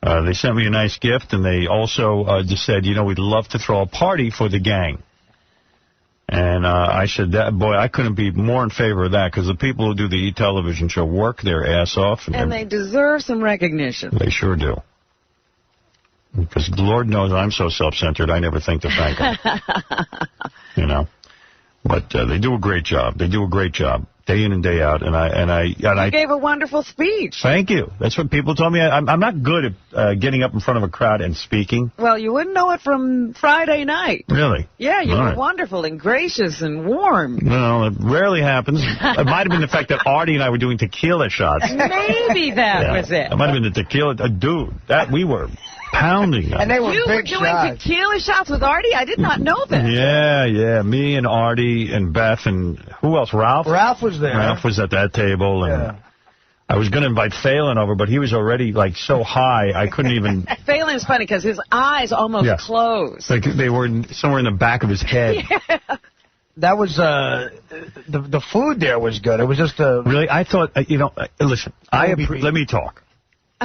They sent me a nice gift, and they also just said, you know, we'd love to throw a party for the gang. And I said, boy, I couldn't be more in favor of that, because the people who do the E-television show work their ass off. And they deserve some recognition. They sure do. Because Lord knows I'm so self-centered, I never think to thank them. You know? But they do a great job. They do a great job, day in and day out. You gave a wonderful speech. Thank you. That's what people told me. I'm not good at getting up in front of a crowd and speaking. Well, you wouldn't know it from Friday night. Really? Yeah, you were wonderful and gracious and warm. No, it rarely happens. It might have been the fact that Artie and I were doing tequila shots. Maybe that was it. It might have been the tequila. Dude, we were pounding them. And they were you big were doing tequila shots with Artie? I did not know that. Yeah. Me and Artie and Beth and who else? Ralph? Ralph was there. Ralph was at that table. And I was going to invite Phelan over, but he was already, like, so high, I couldn't even... Phelan's funny because his eyes almost closed. Like they were somewhere in the back of his head. Yeah. That was, the food there was good. It was just Really? I thought, listen, let me talk.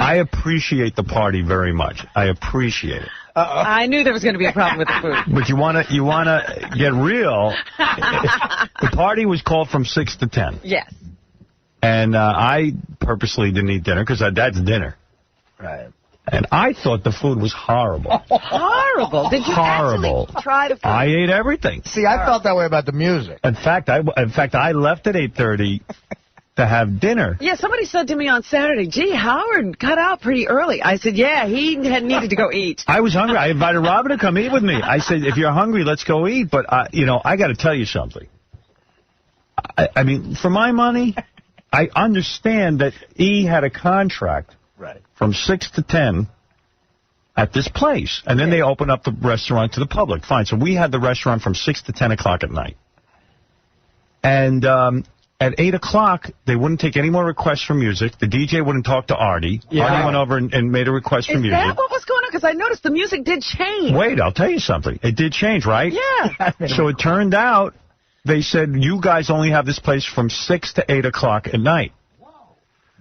I appreciate the party very much. I appreciate it. I knew there was going to be a problem with the food. But you wanna get real. The party was called from 6 to 10. Yes. And I purposely didn't eat dinner because that's dinner. Right. And I thought the food was horrible. Horrible? Did you actually try the food? I ate everything. See, I felt that way about the music. In fact, I left at 8:30 to have dinner. Yeah, somebody said to me on Saturday, gee, Howard cut out pretty early. I said, yeah, he had needed to go eat. I was hungry. I invited Robin to come eat with me. I said, if you're hungry, let's go eat. But, I got to tell you something. I mean, for my money, I understand that E had a contract from 6 to 10 at this place. And then they opened up the restaurant to the public. Fine. So we had the restaurant from 6 to 10 o'clock at night. And at 8 o'clock, they wouldn't take any more requests for music. The DJ wouldn't talk to Artie. Artie went over and made a request for music. Is that what was going on? Because I noticed the music did change. Wait, I'll tell you something. It did change, right? Yeah. So it turned out they said, you guys only have this place from 6 to 8 o'clock at night.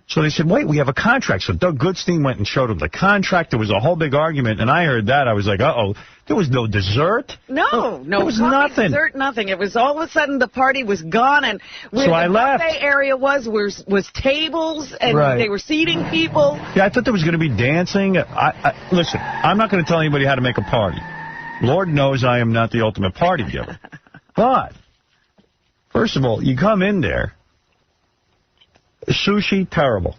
So they said, wait, we have a contract. So Doug Goodstein went and showed them the contract. There was a whole big argument, and I heard that. I was like, uh-oh. There was no dessert. No. There was nothing. Dessert, nothing. It was all of a sudden the party was gone, and where so the I left. buffet area was tables, and they were seating people. Yeah, I thought there was going to be dancing. Listen, I'm not going to tell anybody how to make a party. Lord knows I am not the ultimate party giver. But, first of all, you come in there. Sushi, terrible.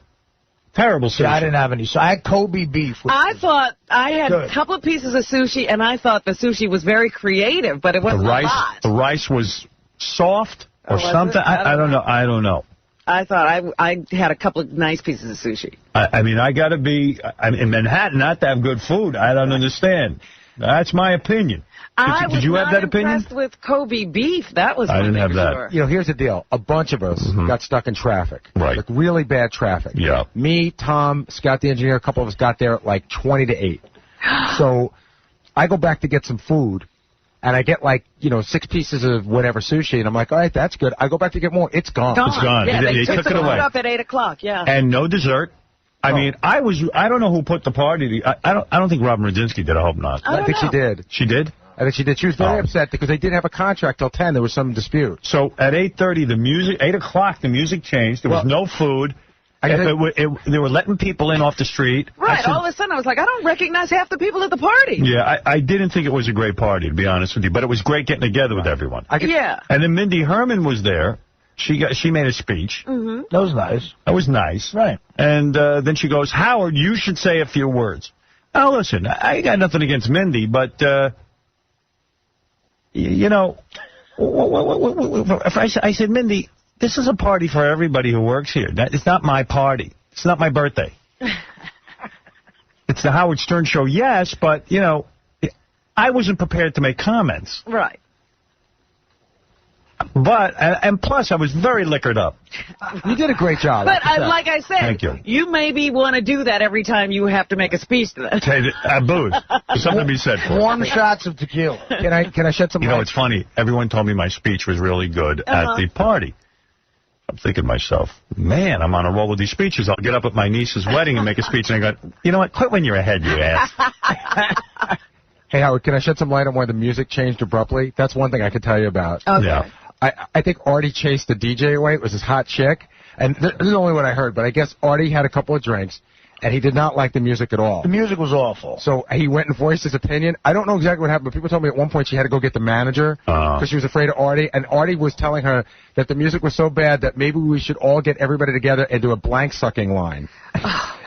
Terrible sushi. Yeah, I didn't have any. So I had Kobe beef. I thought I had a couple of pieces of sushi, and I thought the sushi was very creative, but it wasn't a lot. The rice was soft or something. I don't know. I don't know. I thought I had a couple of nice pieces of sushi. I mean, I got to be in Manhattan not to have good food. I don't understand. That's my opinion. Did you have that opinion? I was impressed with Kobe beef. That was I didn't have that. Sure. You know, here's the deal. A bunch of us got stuck in traffic. Right. Like really bad traffic. Yeah. Me, Tom, Scott the engineer, a couple of us got there at like 20 to 8. So I go back to get some food, and I get like, 6 pieces of whatever sushi, and I'm like, all right, that's good. I go back to get more. It's gone. It's gone. Yeah, they took it away. Up at 8 o'clock, yeah. And no dessert. I mean, I don't know who put the party. I don't think Robin Rodzinski did. I hope not. I think she did. She did? I think she did. She was very upset because they didn't have a contract till 10. There was some dispute. So at 8:30, 8 o'clock, the music changed. There was no food. They were letting people in off the street. Right. All of a sudden, I was like, I don't recognize half the people at the party. Yeah, I didn't think it was a great party, to be honest with you. But it was great getting together with everyone. Yeah. And then Mindy Herman was there. She made a speech. Mm-hmm. That was nice. That was nice. Right. And then she goes, Howard, you should say a few words. Now, listen, I got nothing against Mindy, but, I said, Mindy, this is a party for everybody who works here. It's not my party. It's not my birthday. It's the Howard Stern show, yes, but, I wasn't prepared to make comments. Right. But, and plus, I was very liquored up. You did a great job. But like I said, thank you maybe want to do that every time you have to make a speech to that. Booze. There's something to be said for it. Warm shots of tequila. Can I shed some light? It's funny. Everyone told me my speech was really good at the party. I'm thinking to myself, man, I'm on a roll with these speeches. I'll get up at my niece's wedding and make a speech, and I go, you know what? Quit when you're ahead, you ass. Hey, Howard, can I shed some light on why the music changed abruptly? That's one thing I could tell you about. Okay. Yeah. I think Artie chased the DJ away. It was this hot chick. And this is only what I heard, but I guess Artie had a couple of drinks, and he did not like the music at all. The music was awful. So he went and voiced his opinion. I don't know exactly what happened, but people told me at one point she had to go get the manager because she was afraid of Artie. And Artie was telling her that the music was so bad that maybe we should all get everybody together and do a blank sucking line.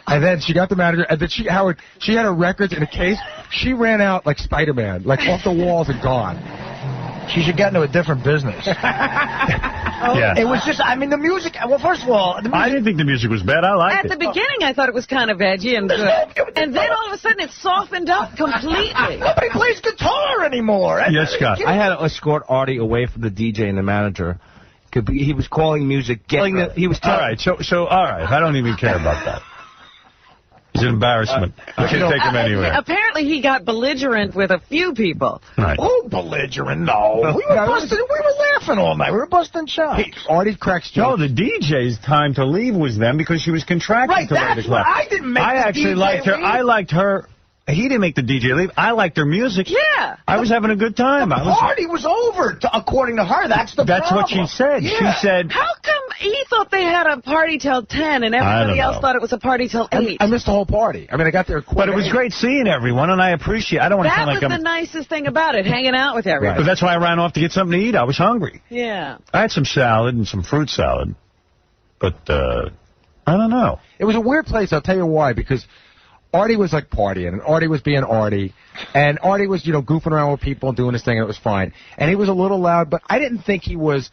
And then she got the manager, and then she had her records in a case. She ran out like Spider-Man, like off the walls and gone. She should get into a different business. Yeah. It was just, I mean, the music, well, first of all, the music, I didn't think the music was bad. I liked it. At the beginning, I thought it was kind of edgy and good. And then all of a sudden, it softened up completely. nobody plays guitar anymore. Yes, Scott. I had to escort Artie away from the DJ and the manager. He was calling music. He was all right, so all right. I don't even care about that. It's an embarrassment. I can't take him anywhere. Apparently, he got belligerent with a few people. Right. Oh, belligerent, no. We were laughing all night. We were busting chops. Hey, Artie cracks No, jokes. the DJ's time to leave was them because she was contracting Right, to that's 8 o'clock. what I didn't make I the actually DJ liked her. leave. I liked her. He didn't make the DJ leave. I liked her music. Yeah. I was having a good time. The party was over, according to her. That's the That's problem. what she said. Yeah. She said, How come he thought they had a party till 10 and everybody else thought it was a party till 8? I missed the whole party. I mean, I got there quick. but it was great seeing everyone, and I appreciate I don't want to That sound was like the I'm... nicest thing about it, hanging out with everybody. But that's why I ran off to get something to eat. I was hungry. Yeah. I had some salad and some fruit salad. But, I don't know. It was a weird place. I'll tell you why. Because Artie was like partying, and Artie was being Artie, and Artie was, goofing around with people and doing his thing, and it was fine. And he was a little loud, but I didn't think he was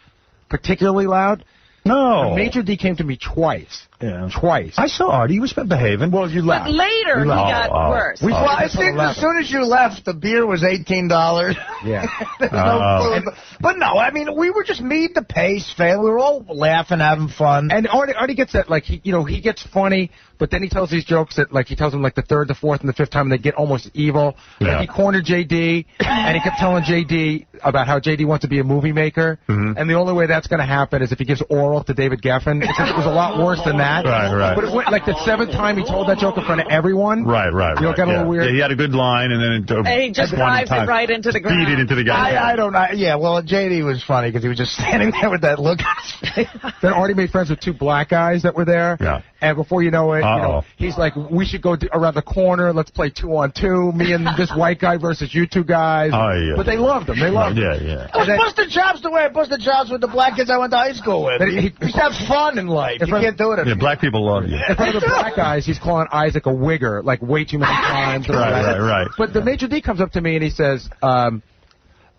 particularly loud. No. Major D came to me twice. Yeah. Twice. I saw Artie. He was behaving. Well, you But laughed. later, he got worse. Well, I think as soon as you left, the beer was $18. Yeah. There's no food. But no, I mean, we were just meet the pace, fan. We were all laughing, having fun. And Artie gets that, like, he gets funny, but then he tells these jokes that, like, he tells them, like, the third, the fourth, and the fifth time, and they get almost evil. Yeah. Like, he cornered J.D., and he kept telling J.D. about how J.D. wants to be a movie maker, and the only way that's going to happen is if he gives oral to David Geffen. It was a lot worse than that. Right. But it went, like, the seventh time he told that joke in front of everyone. Right. Got a little weird. Yeah, he had a good line, and then And he just drives it right into the ground. Beat it into the guy. I don't know. Yeah, well, JD was funny because he was just standing there with that look on his face. Then Artie made friends with two black guys that were there. Yeah. And before you know it, he's like, we should go around the corner. Let's play 2-on-2. Me and this white guy versus you two guys. Oh, yeah. But they loved him. They loved him. Yeah. I was busting chops the way I busted chops with the black kids I went to high school with. You just have fun in life. You can't do it Yeah, black people love you. In front of the black guys, he's calling Isaac a wigger, like, way too many times. Right. But the Major D comes up to me and he says,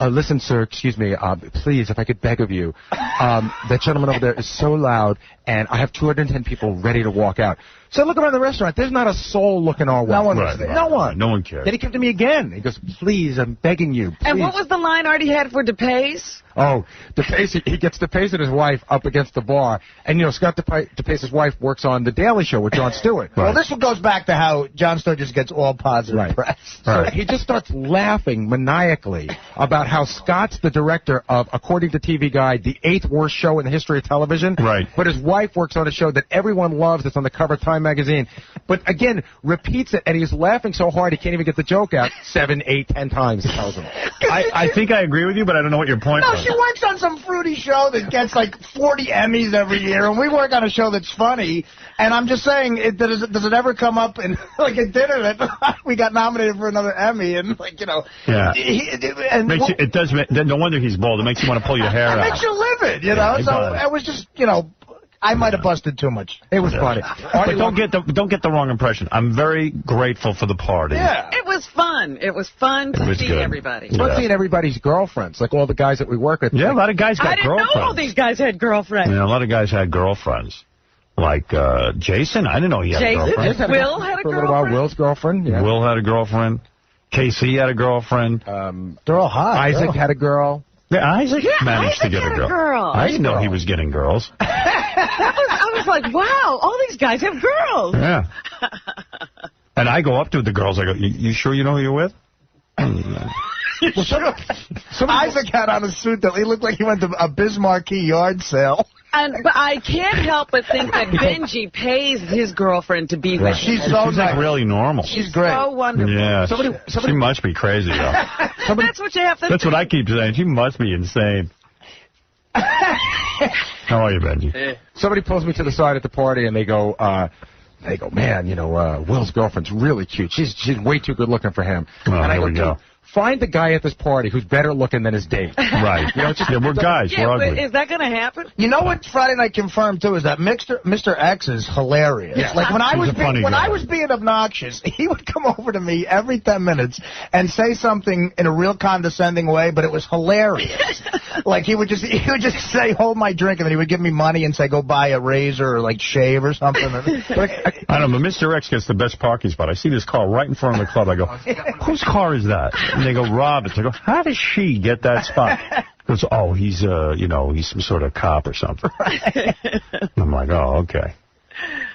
listen, sir, excuse me, please, if I could beg of you, that gentleman over there is so loud, and I have 210 people ready to walk out. So I look around the restaurant. There's not a soul looking our way. No one was there. No one. No one cared. Then he came to me again. He goes, please, I'm begging you, please. And what was the line Artie had for DePace? Oh, DePace, he gets DePace and his wife up against the bar. And, Scott DePace's wife works on The Daily Show with Jon Stewart. Well, this one goes back to how Jon Stewart just gets all positive press. So he just starts laughing maniacally about how Scott's the director of, according to TV Guide, the 8th worst show in the history of television. Right. But his wife works on a show that everyone loves. It's on the cover of Time magazine. But again, repeats it, and he's laughing so hard he can't even get the joke out 7, 8, 10 times, he tells him. I think I agree with you, but I don't know what your point was. She works on some fruity show that gets like 40 Emmys every year, and we work on a show that's funny. And I'm just saying, does it ever come up in like at dinner that we got nominated for another Emmy, and Yeah. And It does. No wonder he's bald. It makes you want to pull your hair out. It makes you livid, Yeah, So it was just, I might have busted too much. It was funny. But don't get the wrong impression. I'm very grateful for the party. Yeah. It was fun. It was fun to see everybody. It's fun seeing everybody's girlfriends, like all the guys that we work with. Yeah, a lot of guys got I didn't girlfriends. know all these guys had girlfriends. Yeah, a lot of guys had girlfriends. Like Jason, I didn't know he had a girlfriend. Will had a For a little while, girlfriend. Will's girlfriend. Yeah. Will had a girlfriend. Casey had a girlfriend. They're all hot. Isaac had a girl. Yeah, Isaac managed to get Isaac a had a girl. I didn't know he was getting girls. I was like, wow, all these guys have girls. Yeah. And I go up to the girls. I go, you sure you know who you're with? Isaac had on a suit that he looked like he went to a Bismarcky yard sale. But I can't help but think that Benji pays his girlfriend to be with him. She's so She's like really normal. She's great. So wonderful. Yeah. She must be crazy, though. That's what you have to That's what I keep saying. She must be insane. How are you, Benji? Somebody pulls me to the side at the party, and they go, man, you know, Will's girlfriend's really cute. She's way too good looking for him. Oh, and I here we go. Find the guy at this party who's better looking than his date. Right. You know, just, we're guys. Yeah, we're but ugly. is that going to happen? You know what Friday Night confirmed, too, is that Mr. X is hilarious. Yeah. Like, when I guy. was being obnoxious, he would come over to me every 10 minutes and say something in a real condescending way, but it was hilarious. Like, he would just say, hold my drink, and then he would give me money and say, go buy a razor or, like, shave or something. I don't know, but Mr. X gets the best parking spot. I see this car right in front of the club. I go, whose car is that? And they go, Robin's. I go, how does she get that spot? He goes, oh, he's he's some sort of cop or something. I'm like, oh, okay.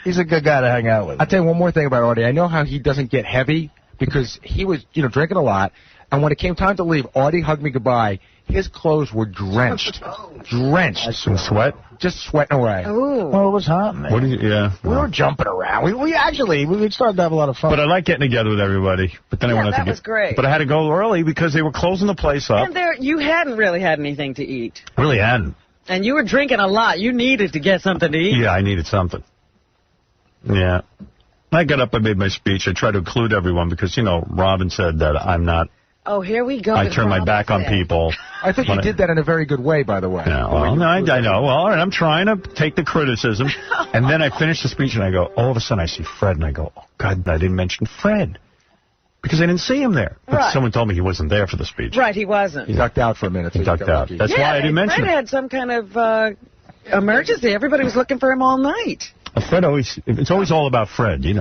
He's a good guy to hang out with. I'll tell you one more thing about Artie. I know how he doesn't get heavy because he was, drinking a lot. And when it came time to leave, Artie hugged me goodbye. His clothes were drenched. Some sweat? Just sweating away. Ooh. Well, it was hot, man. What do you, We were jumping around. We started to have a lot of fun. But I like getting together with everybody. But then I wanted that was great. But I had to go early because they were closing the place up. And you hadn't really had anything to eat. Really hadn't. And you were drinking a lot. You needed to get something to eat. Yeah, I needed something. Yeah. I got up, I made my speech. I tried to include everyone because, Robin said that I'm not. Oh, here we go. I turn my back on people. I think you did that in a very good way, by the way. Yeah, well, I know. Well, all right, I'm trying to take the criticism. And then I finish the speech, and I go, all of a sudden I see Fred, and I go, oh, God, I didn't mention Fred. Because I didn't see him there. But right. Someone told me he wasn't there for the speech. Right, he wasn't. He ducked out for a minute. He ducked out. That's why I didn't mention Fred him. had some kind of emergency. Everybody was looking for him all night. Fred it's always all about Fred, He's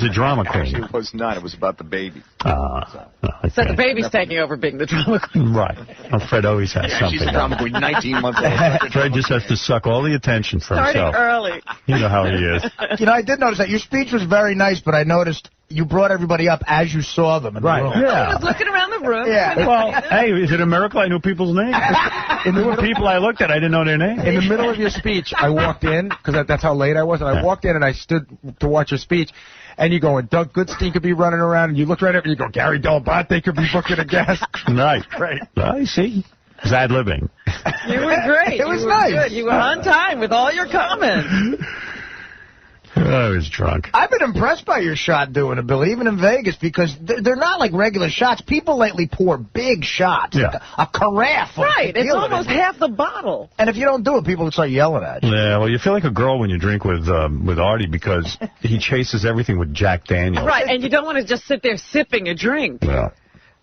a drama queen. Actually, it was not. It was about the baby. So the baby's taking over being the drama queen. Right. Well, Fred always has something. She's a drama queen, 19 months old. Fred just has to suck all the attention for Starting himself. early. You know how he is. I did notice that your speech was very nice, but I noticed you brought everybody up as you saw them in the room. I was looking around the room. Yeah. Well, hey, is it a miracle I knew people's names? There were people I looked at, I didn't know their names. In the middle of your speech, I walked in, because that's how late I was, and I walked in and I stood to watch your speech, and you go, and Doug Goodstein could be running around, and you look right up and you go, Gary Delabate could be booking a guest. Right. I see. It's ad-libbing. You were great. It was nice. Good. You were on time with all your comments. I was drunk. I've been impressed by your shot doing it, Billy, even in Vegas, because they're not like regular shots. People lately pour big shots, like a carafe. Right, it's almost half the bottle. And if you don't do it, people will start yelling at you. Yeah, well, you feel like a girl when you drink with Artie because he chases everything with Jack Daniels. Right, and you don't want to just sit there sipping a drink. Yeah.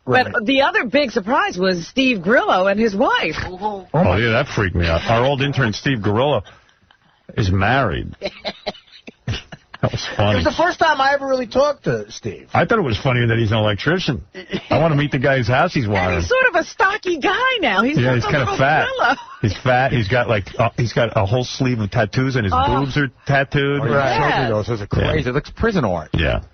But the other big surprise was Steve Grillo and his wife. Oh, yeah, that freaked me out. Our old intern, Steve Grillo, is married. That was funny. It was the first time I ever really talked to Steve. I thought it was funnier that he's an electrician. I want to meet the guy whose house he's wiring. And he's sort of a stocky guy now. He's kind of fat. Grillo. He's fat. He's got a whole sleeve of tattoos, and his boobs are tattooed. Oh, Yes. showed me those. Those are crazy. Yeah. It looks prison art. Yeah.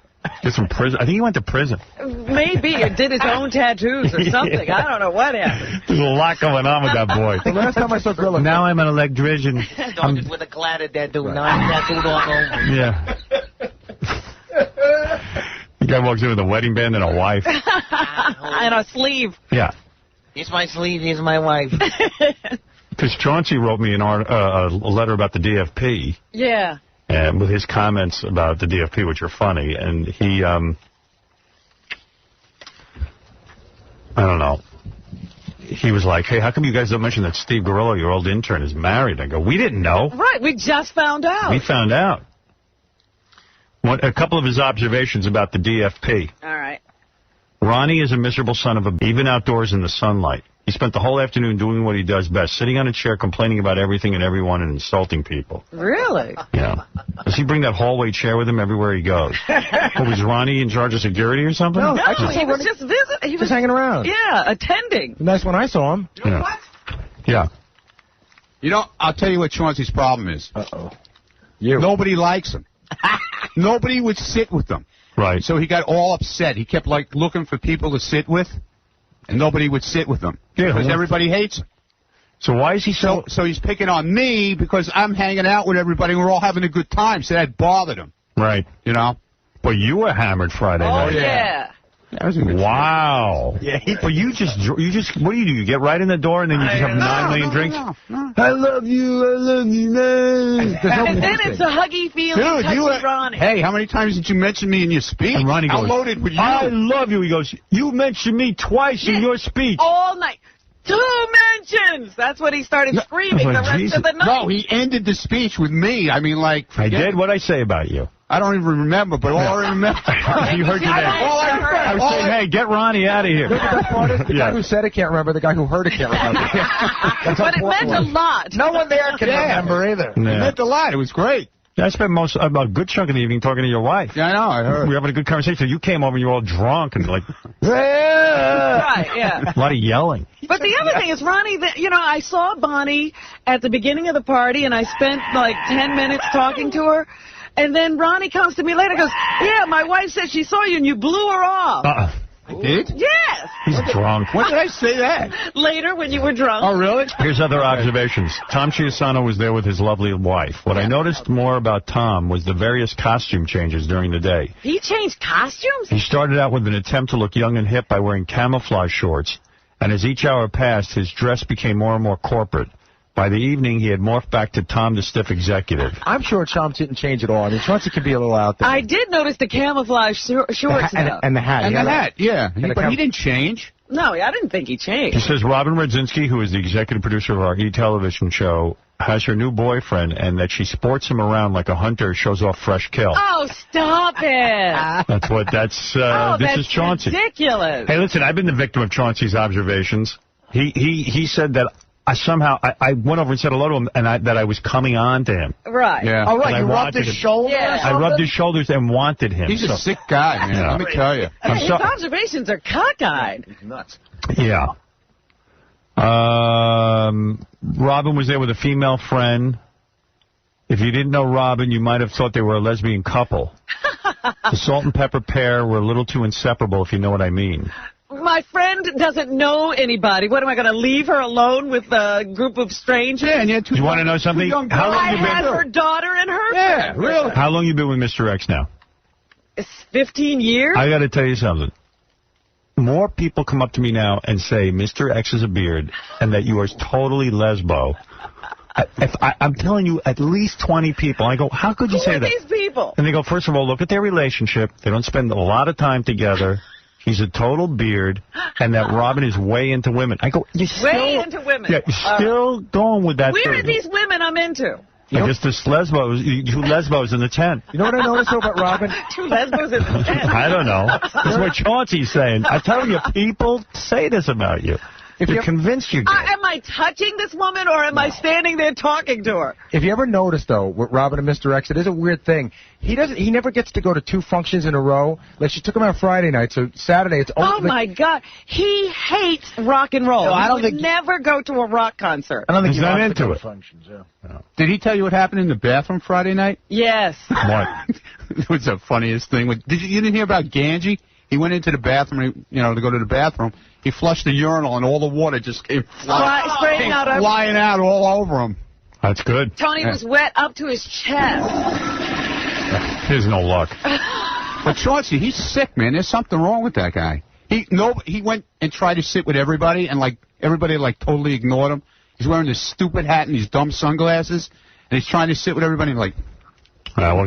Just from prison. I think he went to prison. Maybe, or did his own tattoos or something. Yeah. I don't know what happened. There's a lot going on with that boy. The last time I saw Grillo. Now I'm an electrician. Started with a glider tattoo, now I'm tattooed all over. Yeah. The guy walks in with a wedding band and a wife. And a sleeve. Yeah. Here's my sleeve, here's my wife. Because Chauncey wrote me a letter about the DFP. Yeah. And with his comments about the DFP, which are funny, and he, I don't know. He was like, hey, how come you guys don't mention that Steve Grillo, your old intern, is married? I go, we didn't know. Right, we just found out. We found out. A couple of his observations about the DFP. All right. Ronnie is a miserable son of a... even outdoors in the sunlight. He spent the whole afternoon doing what he does best, sitting on a chair, complaining about everything and everyone and insulting people. Really? Yeah. Does he bring that hallway chair with him everywhere he goes? Or was Ronnie in charge of security or something? No, No, he was just visiting. He was just hanging around. Yeah, attending. Nice when I saw him. Yeah. Yeah. I'll tell you what Chauncey's problem is. Uh-oh. Nobody likes him. Nobody would sit with him. Right. So he got all upset. He kept, looking for people to sit with, and nobody would sit with him. Yeah, because well, everybody hates him. So why is he so... So he's picking on me because I'm hanging out with everybody and we're all having a good time. So that bothered him. Right. You know? But you were hammered Friday night. Oh, yeah. That was a good Wow. Yeah. But you just, what do? You get right in the door and then you just have 9 million drinks? No. I love you, man. And then it's a huggy feeling, Dude, touchy Ronnie. Hey, how many times did you mention me in your speech? And Ronnie goes, How loaded with you? I love you. He goes, you mentioned me twice in your speech. All night. 2 mentions! That's what he started screaming the rest of the night. No, he ended the speech with me. I mean, like... I did? What'd I say about you? I don't even remember, but all I remember... You heard your name. I was saying, hey, get Ronnie out of here. The guy who said it can't remember. The guy who heard it can't remember. But it meant a lot. No one there can remember either. It meant a lot. It was great. I spent a good chunk of the evening talking to your wife. Yeah, I know. I heard. We were having a good conversation. You came over and you were all drunk and like... Right, yeah. A lot of yelling. But the other thing is, Ronnie, I saw Bonnie at the beginning of the party, and I spent like 10 minutes talking to her. And then Ronnie comes to me later and goes, yeah, my wife said she saw you and you blew her off. I did? Yes. He's drunk. When did I say that? Later when you were drunk. Oh, really? Here's other observations. Tom Chiusano was there with his lovely wife. What I noticed more about Tom was the various costume changes during the day. He changed costumes? He started out with an attempt to look young and hip by wearing camouflage shorts, and as each hour passed, his dress became more and more corporate. By the evening, he had morphed back to Tom the Stiff Executive. I'm sure Chomps didn't change at all. I mean, Chauncey could be a little out there. I did notice the camouflage shorts, though. And the hat. And the hat, yeah. But he didn't change. No, I didn't think he changed. He says Robin Radzinski, who is the executive producer of our E! television show, has her new boyfriend, and that she sports him around like a hunter shows off fresh kill. Oh, stop it. This is Chauncey. Ridiculous. Hey, listen, I've been the victim of Chauncey's observations. He said that I went over and said hello to him, and that I was coming on to him. Right. Yeah. Oh, right, you rubbed his shoulders? Yeah. I rubbed his shoulders and wanted him. He's a sick guy, man. Yeah. Let me tell you. His observations are cockeyed. He's nuts. Yeah. Robin was there with a female friend. If you didn't know Robin, you might have thought they were a lesbian couple. The Salt and Pepper pair were a little too inseparable, if you know what I mean. My friend doesn't know anybody. What, am I going to leave her alone with a group of strangers? Yeah, and you had two You want to know something? How long I you had been? her daughter and her Yeah, friend. really. How long you been with Mr. X now? It's 15 years? I got to tell you something. More people come up to me now and say Mr. X is a beard and that you are totally lesbo. I'm telling you, at least 20 people. I go, how could you Who say are that? these people? And they go, first of all, look at their relationship. They don't spend a lot of time together. He's a total beard, and that Robin is way into women. I go, you're still... Way into women. Yeah, you're still going with that. Where are these women I'm into? I guess there's two lesbos in the tent. You know what I noticed, though, about Robin? 2 lesbos in the tent. I don't know. That's what Chauncey's saying. I tell you, people say this about you. If you're convinced you're gay. Am I touching this woman, or am I standing there talking to her? If you ever notice, though, with Robin and Mr. X, it is a weird thing. He never gets to go to 2 functions in a row. Like, she took him out Friday night, so Saturday it's... Oh, my God. He hates rock and roll. No, I don't he would think... never go to a rock concert. I don't think he's not into it. Functions, yeah. Did he tell you what happened in the bathroom Friday night? Yes. What? It was the funniest thing. You didn't hear about Gange? He went into the bathroom, to go to the bathroom. He flushed the urinal, and all the water just came flying out all over him. That's good. Tony was wet up to his chest. Here's no luck. But Chauncey, he's sick, man. There's something wrong with that guy. He went and tried to sit with everybody, and everybody totally ignored him. He's wearing this stupid hat and these dumb sunglasses, and he's trying to sit with everybody, and What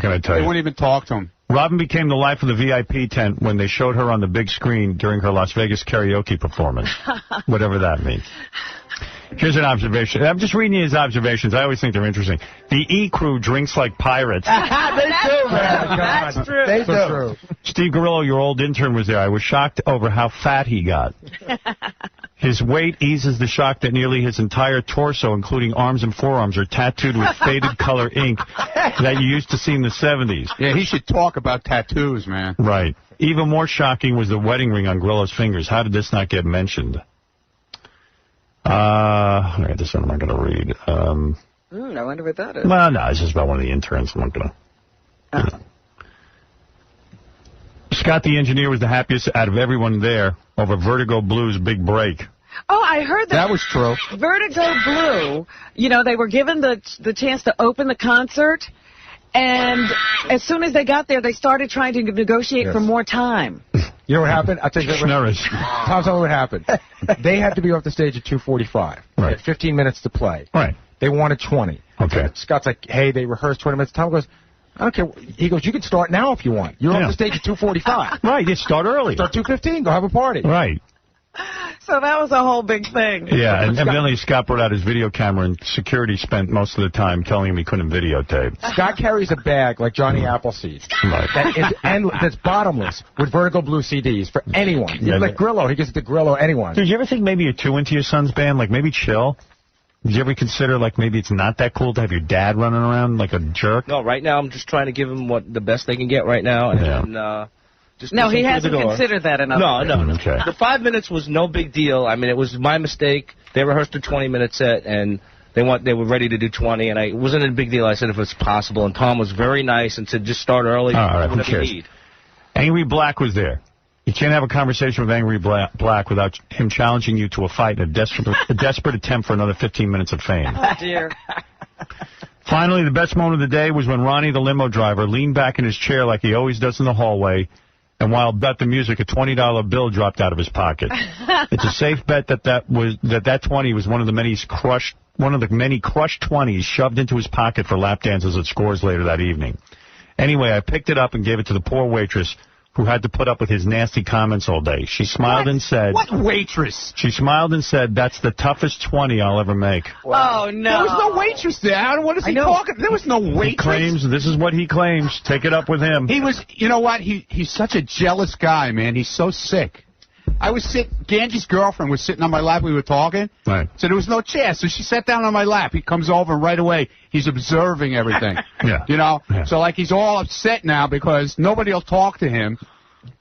can I tell they you? wouldn't even talk to him. Robin became the life of the VIP tent when they showed her on the big screen during her Las Vegas karaoke performance, whatever that means. Here's an observation. I'm just reading his observations. I always think they're interesting. The E! Crew drinks like pirates. They do, man. That's true. They do. True. Steve Gorillo, your old intern, was there. I was shocked over how fat he got. His weight eases the shock that nearly his entire torso, including arms and forearms, are tattooed with faded color ink that you used to see in the 70s. Yeah, he should talk about tattoos, man. Right. Even more shocking was the wedding ring on Gorillo's fingers. How did this not get mentioned? All right, this one I'm not going to read. I wonder what that is. Well, no, it's just about one of the interns. I'm not going to. Scott the engineer was the happiest out of everyone there over Vertigo Blue's big break. Oh, I heard That was true. Vertigo Blue, you know, they were given the chance to open the concert, and as soon as they got there, they started trying to negotiate for more time. You know what happened? I'll tell you what Tom, tell me what happened. They had to be off the stage at 2:45. They had 15 minutes to play. Right. They wanted 20. Okay. Scott's like, hey, they rehearsed 20 minutes. Tom goes, I don't care. He goes, you can start now if you want. You're off the stage at 2:45. Right, you start early. Start 2:15. Go have a party. Right. So that was a whole big thing. Yeah, and evidently Scott brought out his video camera, and security spent most of the time telling him he couldn't videotape. Scott carries a bag like Johnny Appleseed that is endless, that's bottomless with Vertigo Blue CDs for anyone. Yeah, like Grillo, he gives it to Grillo, anyone. Did you ever think maybe you're too into your son's band? Like maybe chill? Did you ever consider like maybe it's not that cool to have your dad running around like a jerk? No, right now I'm just trying to give him the best they can get right now, and then, no, he hasn't considered that enough. No. Okay. The 5 minutes was no big deal. I mean, it was my mistake. They rehearsed a 20-minute set, and they were ready to do 20, and it wasn't a big deal. I said if it's possible, and Tom was very nice and said just start early. All right, whatever who cares? you need. Angry Black was there. You can't have a conversation with Angry Black without him challenging you to a fight in a desperate attempt for another 15 minutes of fame. Oh, dear. Finally, the best moment of the day was when Ronnie, the limo driver, leaned back in his chair like he always does in the hallway, and while bet the music, a $20 bill dropped out of his pocket. It's a safe bet that 20 was one of the many crushed 20s shoved into his pocket for lap dances at Scores later that evening. Anyway, I picked it up and gave it to the poor waitress who had to put up with his nasty comments all day. She smiled and said... What waitress? She smiled and said, that's the toughest 20 I'll ever make. Wow. Oh, no. There was no waitress there. What is he talking? There was no waitress. This is what he claims. Take it up with him. He was, you know what? He's such a jealous guy, man. He's so sick. Ganji's girlfriend was sitting on my lap. We were talking. Right. So there was no chair. So she sat down on my lap. He comes over and right away he's observing everything. Yeah. You know? Yeah. So like he's all upset now because nobody will talk to him.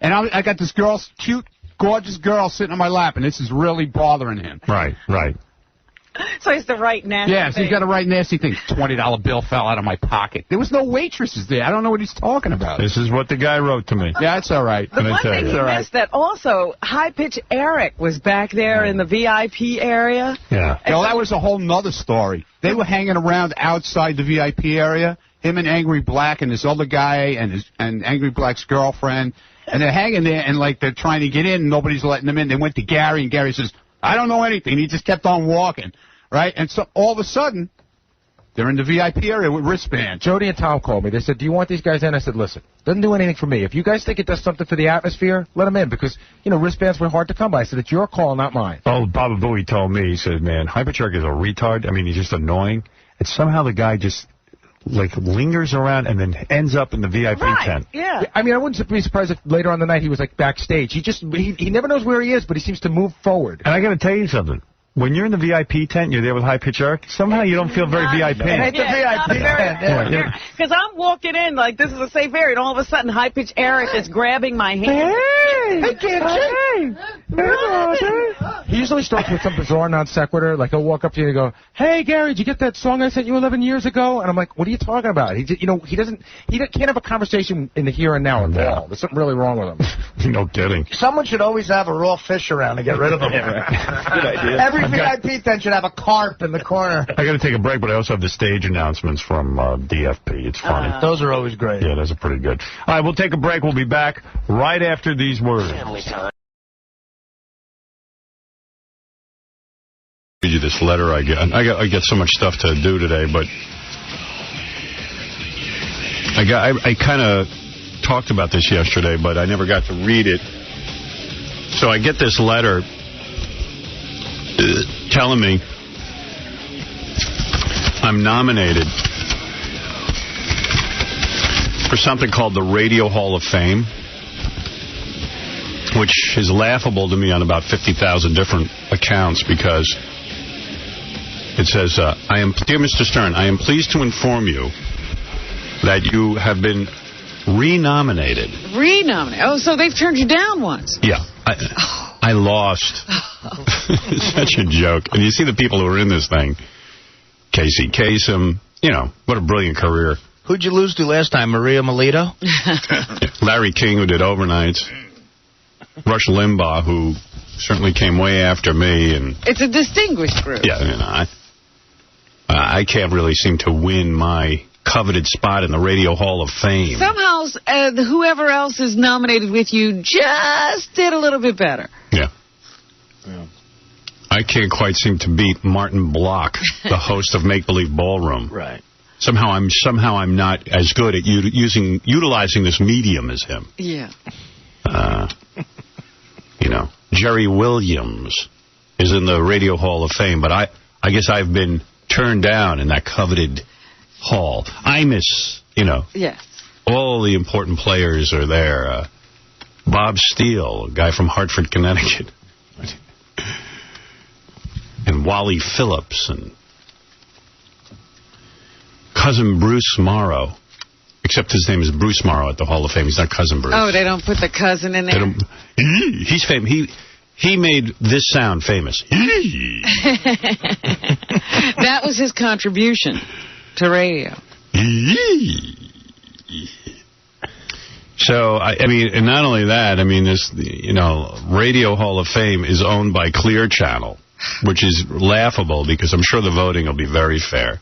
And I got this cute, gorgeous girl sitting on my lap, and this is really bothering him. Right. So he's the right nasty Yes, thing. he's got to write nasty things. $20 bill fell out of my pocket. There was no waitresses there. I don't know what he's talking about. This is what the guy wrote to me. Yeah, it's all right. The one thing he missed that also, High Pitch Eric was back there in the VIP area. Yeah. Well, that was a whole nother story. They were hanging around outside the VIP area, him and Angry Black and this other guy and Angry Black's girlfriend. And they're hanging there, and, like, they're trying to get in, and nobody's letting them in. They went to Gary, and Gary says, I don't know anything. He just kept on walking, right? And so all of a sudden, they're in the VIP area with wristbands. Jody and Tom called me. They said, do you want these guys in? I said, listen, doesn't do anything for me. If you guys think it does something for the atmosphere, let them in, because, you know, wristbands were hard to come by. I said, it's your call, not mine. Oh, Baba Booey told me, he said, man, Hypertruck is a retard. I mean, he's just annoying. And somehow the guy just... like lingers around and then ends up in the VIP tent. Yeah. I mean, I wouldn't be surprised if later on the night he was like backstage. He never knows where he is, but he semes to move forward. And I got to tell you something. When you're in the VIP tent, you're there with High Pitch Eric, somehow you don't feel very VIP. It's a VIP tent. Because I'm walking in like this is a safe area, and all of a sudden High Pitch Eric is grabbing my hand. He usually starts with some bizarre non sequitur, like he'll walk up to you and go, "Hey Gary, did you get that song I sent you 11 years ago?" And I'm like, "What are you talking about?" He can't have a conversation in the here and now at all. There's something really wrong with him. No kidding. Someone should always have a raw fish around to get rid of them. Good idea. Every VIP tent should have a carp in the corner. I got to take a break, but I also have the stage announcements from DFP. It's funny. Those are always great. Yeah, those are pretty good. All right, we'll take a break. We'll be back right after these words. Read you this letter I get. I get so much stuff to do today, but I kind of talked about this yesterday, but I never got to read it. So I get this letter telling me I'm nominated for something called the Radio Hall of Fame, which is laughable to me on about 50,000 different accounts because it says, Dear Mr. Stern, I am pleased to inform you that you have been renominated. Renominated? Oh, so they've turned you down once. Yeah. I lost. It's such a joke. And you see the people who are in this thing. Casey Kasem, what a brilliant career. Who'd you lose to last time, Maria Melito? Larry King, who did overnights. Rush Limbaugh, who certainly came way after me. And it's a distinguished group. Yeah, you know, I can't really seem to win my coveted spot in the Radio Hall of Fame. Somehow, whoever else is nominated with you just did a little bit better. Yeah. I can't quite seem to beat Martin Block, the host of Make Believe Ballroom. Right. Somehow I'm not as good at utilizing this medium as him. Yeah. You know, Jerry Williams is in the Radio Hall of Fame, but I guess I've been turned down in that coveted hall. Imus, you know. Yes. All the important players are there. Bob Steele, a guy from Hartford, Connecticut. And Wally Phillips and Cousin Bruce Morrow. Except his name is Bruce Morrow at the Hall of Fame. He's not Cousin Bruce. Oh, they don't put the cousin in there? He's famous. He made this sound famous. That was his contribution to radio. So, I mean, and not only that, I mean, this, you know, Radio Hall of Fame is owned by Clear Channel, which is laughable because I'm sure the voting will be very fair.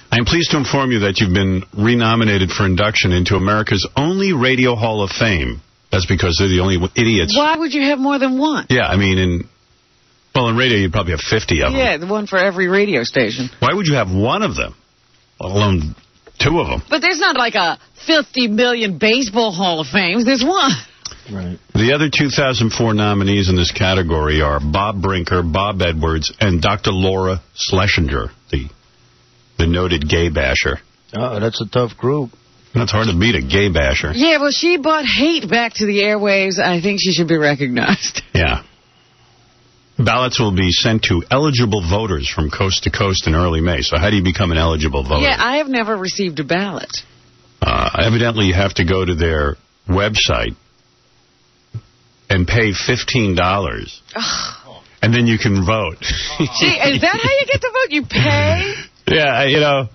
I am pleased to inform you that you've been renominated for induction into America's only Radio Hall of Fame. That's because they're the only idiots. Why would you have more than one? Yeah, I mean, in radio, you'd probably have 50 of them. Yeah, the one for every radio station. Why would you have one of them, let alone two of them? But there's not like a 50 million baseball Hall of Fame. There's one. Right. The other 2004 nominees in this category are Bob Brinker, Bob Edwards, and Dr. Laura Schlesinger, the noted gay basher. Oh, that's a tough group. It's hard to beat a gay basher. Yeah, well, she brought hate back to the airwaves. I think she should be recognized. Yeah. Ballots will be sent to eligible voters from coast to coast in early May. So how do you become an eligible voter? Yeah, I have never received a ballot. Evidently, you have to go to their website and pay $15. And then you can vote. Gee, is that how you get to vote? You pay? Yeah, you know,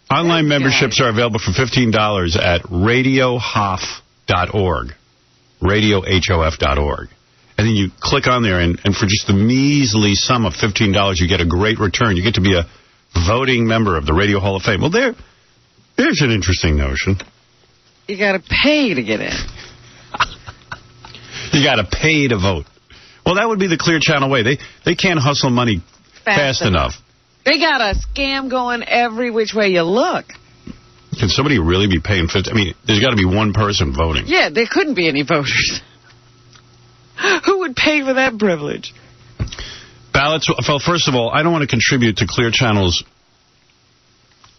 online memberships are available for $15 at radiohof.org. radiohof.org. And then you click on there, and for just the measly sum of $15, you get a great return. You get to be a voting member of the Radio Hall of Fame. Well, there's an interesting notion. You got to pay to get in. You got to pay to vote. Well, that would be the Clear Channel way. They can't hustle money fast enough. They got a scam going every which way you look. Can somebody really be paying $50? I mean, there's got to be one person voting. Yeah, there couldn't be any voters. Who would pay for that privilege? Ballots, well, first of all, I don't want to contribute to Clear Channel's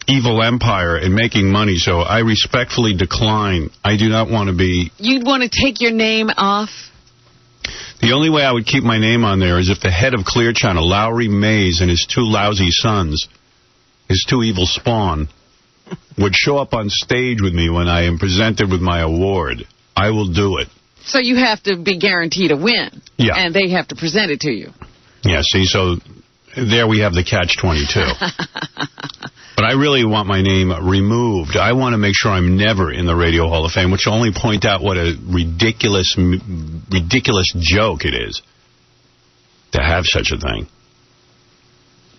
evil empire in making money, so I respectfully decline. I do not want to be... You'd want to take your name off? The only way I would keep my name on there is if the head of Clear Channel, Lowry Mays, and his two lousy sons, his two evil spawn, would show up on stage with me when I am presented with my award. I will do it. So you have to be guaranteed a win. Yeah. And they have to present it to you. Yeah, see, so there we have the catch-22. But I really want my name removed. I want to make sure I'm never in the Radio Hall of Fame, which will only point out what a ridiculous joke it is to have such a thing.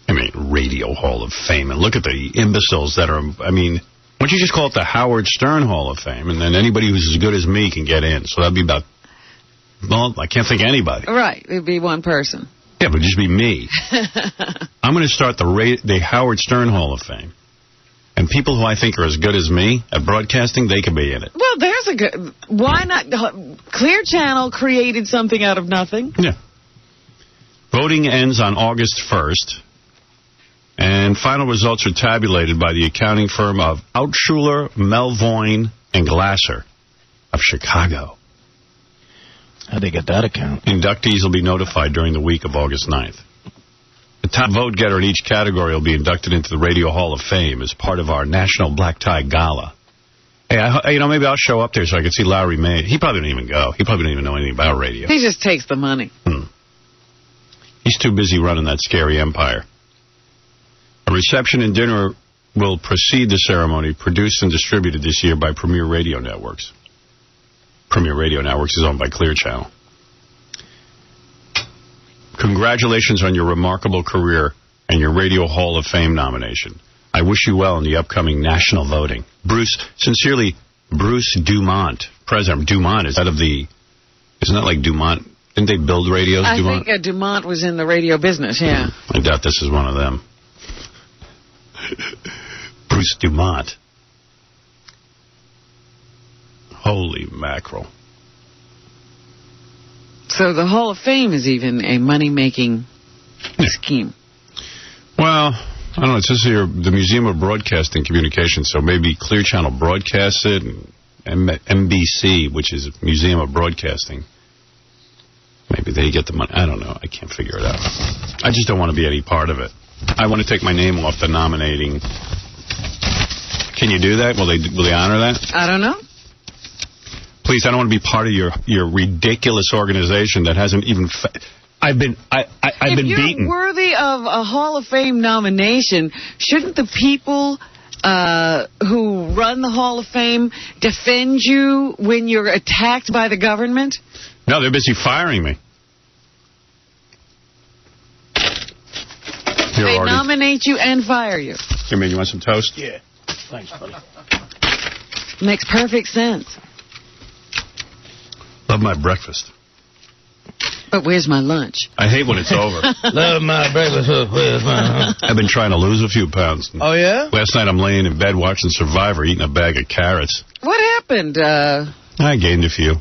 I mean, Radio Hall of Fame. And look at the imbeciles that are, I mean... Why don't you just call it the Howard Stern Hall of Fame, and then anybody who's as good as me can get in. So that'd be about, well, I can't think of anybody. Right, it'd be one person. Yeah, but it'd just be me. I'm going to start the Howard Stern Hall of Fame. And people who I think are as good as me at broadcasting, they could be in it. Well, there's a good... Why not? Clear Channel created something out of nothing. Yeah. Voting ends on August 1st. And final results are tabulated by the accounting firm of Altshuler, Melvoin, and Glasser of Chicago. How'd they get that account? Inductees will be notified during the week of August 9th. The top vote getter in each category will be inducted into the Radio Hall of Fame as part of our National Black Tie Gala. Hey, maybe I'll show up there so I can see Lowry May. He probably didn't even go. He probably didn't even know anything about radio. He just takes the money. He's too busy running that scary empire. A reception and dinner will precede the ceremony, produced and distributed this year by Premier Radio Networks. Premier Radio Networks is owned by Clear Channel. Congratulations on your remarkable career and your Radio Hall of Fame nomination. I wish you well in the upcoming national voting. Sincerely, Bruce Dumont. President Dumont is out of the... Isn't that like Dumont? Didn't they build radios, Dumont? I think Dumont was in the radio business, yeah. I doubt this is one of them. Bruce Dumont. Holy mackerel. So the Hall of Fame is even a money-making scheme. Well, I don't know. It says here the Museum of Broadcasting Communications, so maybe Clear Channel broadcasts it, and MBC, which is Museum of Broadcasting. Maybe they get the money. I don't know. I can't figure it out. I just don't want to be any part of it. I want to take my name off the nominating. Can you do that? Will they honor that? I don't know. Please, I don't want to be part of your ridiculous organization that hasn't even... I've been beaten. If you're worthy of a Hall of Fame nomination, shouldn't the people who run the Hall of Fame defend you when you're attacked by the government? No, they're busy firing me. Here, They Artie. nominate you and fire you. Here, man, you want some toast? Yeah. Thanks, buddy. Makes perfect sense. Love my breakfast. But where's my lunch? I hate when it's over. Love my breakfast. Where's my... I've been trying to lose a few pounds. Oh, yeah? Last night I'm laying in bed watching Survivor, eating a bag of carrots. What happened? I gained a few.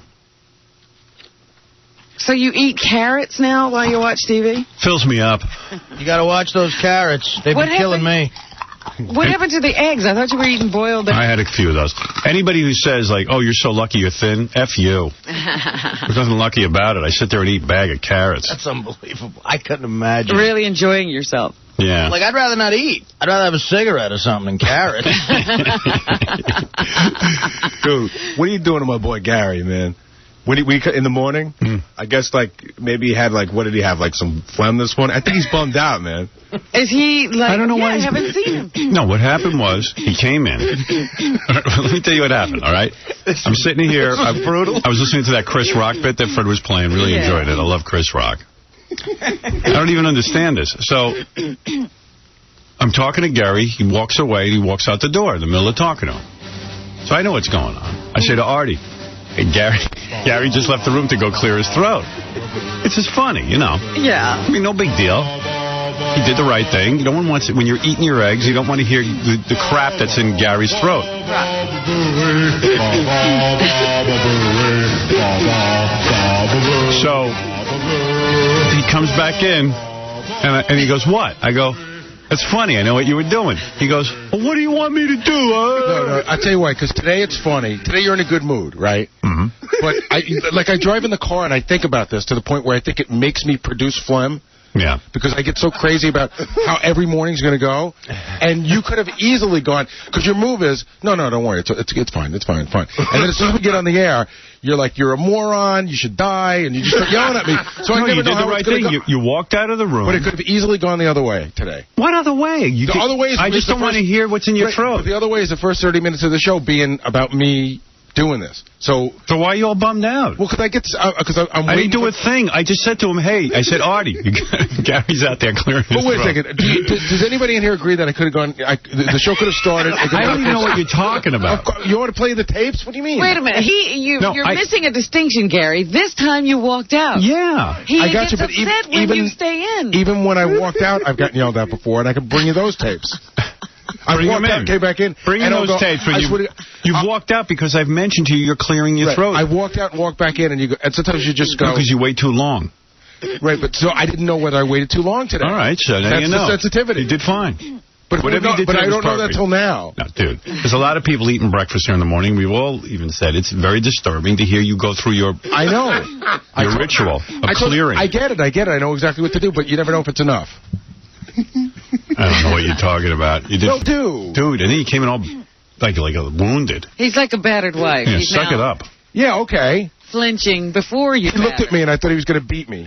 So you eat carrots now while you watch TV? Fills me up. You got to watch those carrots. They've been killing me. What happened to the eggs? I thought you were eating boiled eggs. I had a few of those. Anybody who says, like, oh, you're so lucky you're thin, F you. There's nothing lucky about it. I sit there and eat a bag of carrots. That's unbelievable. I couldn't imagine. Really enjoying yourself. Yeah. Like, I'd rather not eat. I'd rather have a cigarette or something than carrots. Dude, what are you doing to my boy Gary, man? When we in the morning, I guess, like, maybe he had, like, what did he have, like, some phlegm this morning? I think he's bummed out, man. Is he, like, I don't know why I haven't seen him. No, what happened was, he came in. Let me tell you what happened, all right? I'm sitting here. I was listening to that Chris Rock bit that Fred was playing. Really enjoyed it. I love Chris Rock. I don't even understand this. So, I'm talking to Gary. He walks away. He walks out the door in the middle of talking to him. So I know what's going on. I say to Artie, hey, Gary just left the room to go clear his throat. It's just funny, you know. Yeah. I mean, no big deal. He did the right thing. No one wants it. When you're eating your eggs, you don't want to hear the crap that's in Gary's throat. So he comes back in, and he goes, what? I go, that's funny. I know what you were doing. He goes, well, what do you want me to do? No, I'll tell you why, because today it's funny. Today you're in a good mood, right? Mm-hmm. But I drive in the car and I think about this to the point where I think it makes me produce phlegm. Yeah. Because I get so crazy about how every morning's going to go. And you could have easily gone, because your move is, no, don't worry, it's fine. And then as soon as we get on the air, you're like, you're a moron, you should die, and you just start yelling at me. So I never you know did how the right it's going thing. to go. You walked out of the room. But it could have easily gone the other way today. What other way? The other way is... I just don't want to hear what's in your throat. But the other way is the first 30 minutes of the show being about me doing this. So why are you all bummed out? Well, because I'm I didn't do a thing. I just said to him, hey, I said, Artie, Gary's out there clearing his throat. But wait a throat. second. Does anybody in here agree that I could have gone, the show could have started? I don't even know what you're talking about. You want to play the tapes? What do you mean? Wait a minute. You're missing a distinction, Gary. This time you walked out. Yeah. He I got gets you, but upset when you stay in. Even when I walked out, I've gotten yelled at before, and I can bring you those tapes. I walked out, came back in. Bring in those tapes when you've walked out because I've mentioned to you you're clearing your throat. I walked out and walked back in, and sometimes you just go. Because you wait too long. Right, but so I didn't know whether I waited too long today. All right, so now That's you know. the sensitivity. You did fine. But I don't know that till now. No, dude. There's a lot of people eating breakfast here in the morning. We've all even said it's very disturbing to hear you go through your ritual of clearing. I get it. I know exactly what to do, but you never know if it's enough. I don't know what you're talking about. You did, no, dude. And then you came in all like wounded. He's like a battered wife. Yeah, He's suck it up. Yeah, okay. Flinching before you. He looked at me and I thought he was going to beat me.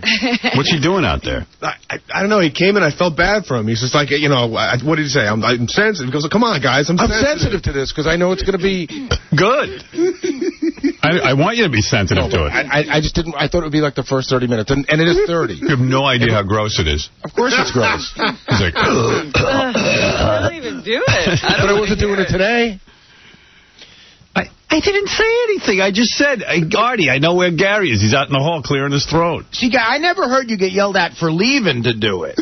What's he doing out there? I don't know. He came in. I felt bad for him. He's just like, what did he say? I'm sensitive. He goes, come on, guys. I'm sensitive to this because I know it's going to be good. I I want you to be sensitive to it. I just didn't. I thought it would be like the first 30 minutes, and it is 30. You have no idea how gross it is. Of course it's gross. He's like, I don't even do it. But I wasn't doing it today. I didn't say anything. I just said, Artie, I know where Gary is. He's out in the hall clearing his throat. See, I never heard you get yelled at for leaving to do it.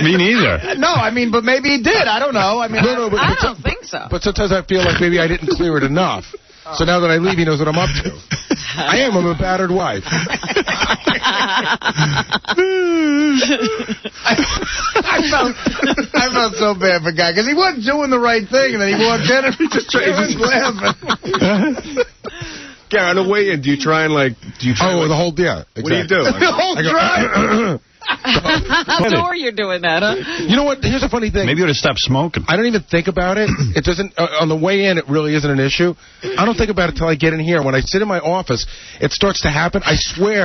Me neither. No, I mean, but maybe he did. I don't know. I mean, No, but I don't think so. But sometimes I feel like maybe I didn't clear it enough. So now that I leave, he knows what I'm up to. I'm a battered wife. I felt so bad for Guy because he wasn't doing the right thing, and then he walked in and he just laughing. Gary, on the way in, do you try and the whole exactly. What do you do? The whole drive. I'm sure you're doing that, huh? You know what? Here's a funny thing. Maybe you ought to stop smoking. I don't even think about it. It doesn't. On the way in, it really isn't an issue. I don't think about it till I get in here. When I sit in my office, it starts to happen. I swear,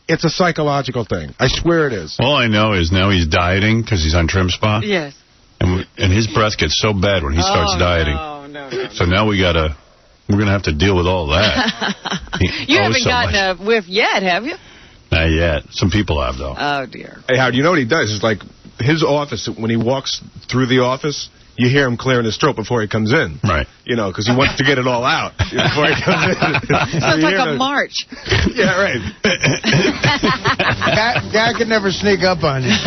it's a psychological thing. I swear it is. All I know is now he's dieting because he's on Trim Spa. Yes. And his breath gets so bad when he starts dieting. No. So now we're going to have to deal with all that. You haven't gotten a whiff yet, have you? Not yet. Some people have, though. Oh, dear. Hey, Howard, you know what he does? It's like his office, when he walks through the office, you hear him clearing his throat before he comes in. Right. You know, because he wants to get it all out before he comes in. Sounds like a march. Yeah, right. Guy could never sneak up on you. You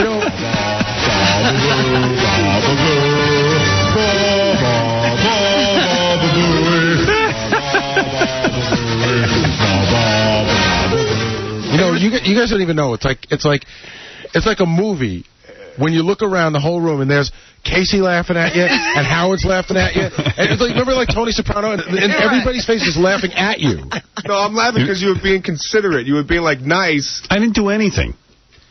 know. You guys don't even know. It's like a movie. When you look around the whole room and there's Casey laughing at you and Howard's laughing at you. And it's like, remember like Tony Soprano? And everybody's face is laughing at you. No, I'm laughing because you were being considerate. You were being like nice. I didn't do anything.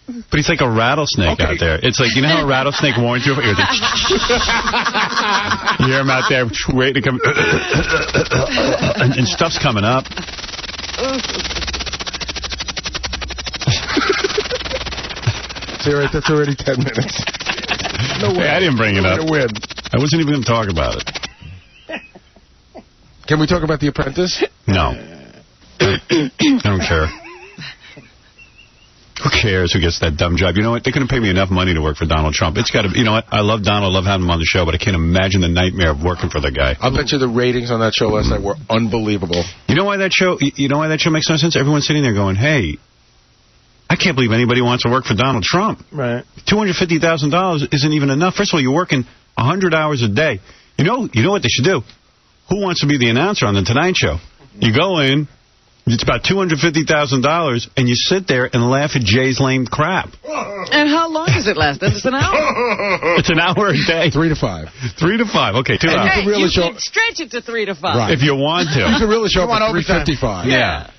But he's like a rattlesnake out there. It's like, you know how a rattlesnake warns you? You hear him out there waiting to come. And stuff's coming up. See, right, that's already 10 minutes. No way. Hey, I didn't bring it up. Win. I wasn't even going to talk about it. Can we talk about The Apprentice? No. I don't care. Who cares who gets that dumb job? You know what? They couldn't pay me enough money to work for Donald Trump. It's got to. You know what? I love Donald. I love having him on the show, but I can't imagine the nightmare of working for the guy. I'll bet you the ratings on that show last night were unbelievable. You know why that show? You know why that show makes no sense? Everyone's sitting there going, "Hey, I can't believe anybody wants to work for Donald Trump." Right. $250,000 isn't even enough. First of all, you're working 100 hours a day. You know what they should do? Who wants to be the announcer on the Tonight Show? You go in. It's about $250,000, and you sit there and laugh at Jay's lame crap. And how long does it last? It's an hour. It's an hour a day. 3 to 5. 3 to 5. Okay, 2 hours. Hey, you can stretch it to 3 to 5. Right. If you want to. You can really show up at 3:55. Yeah.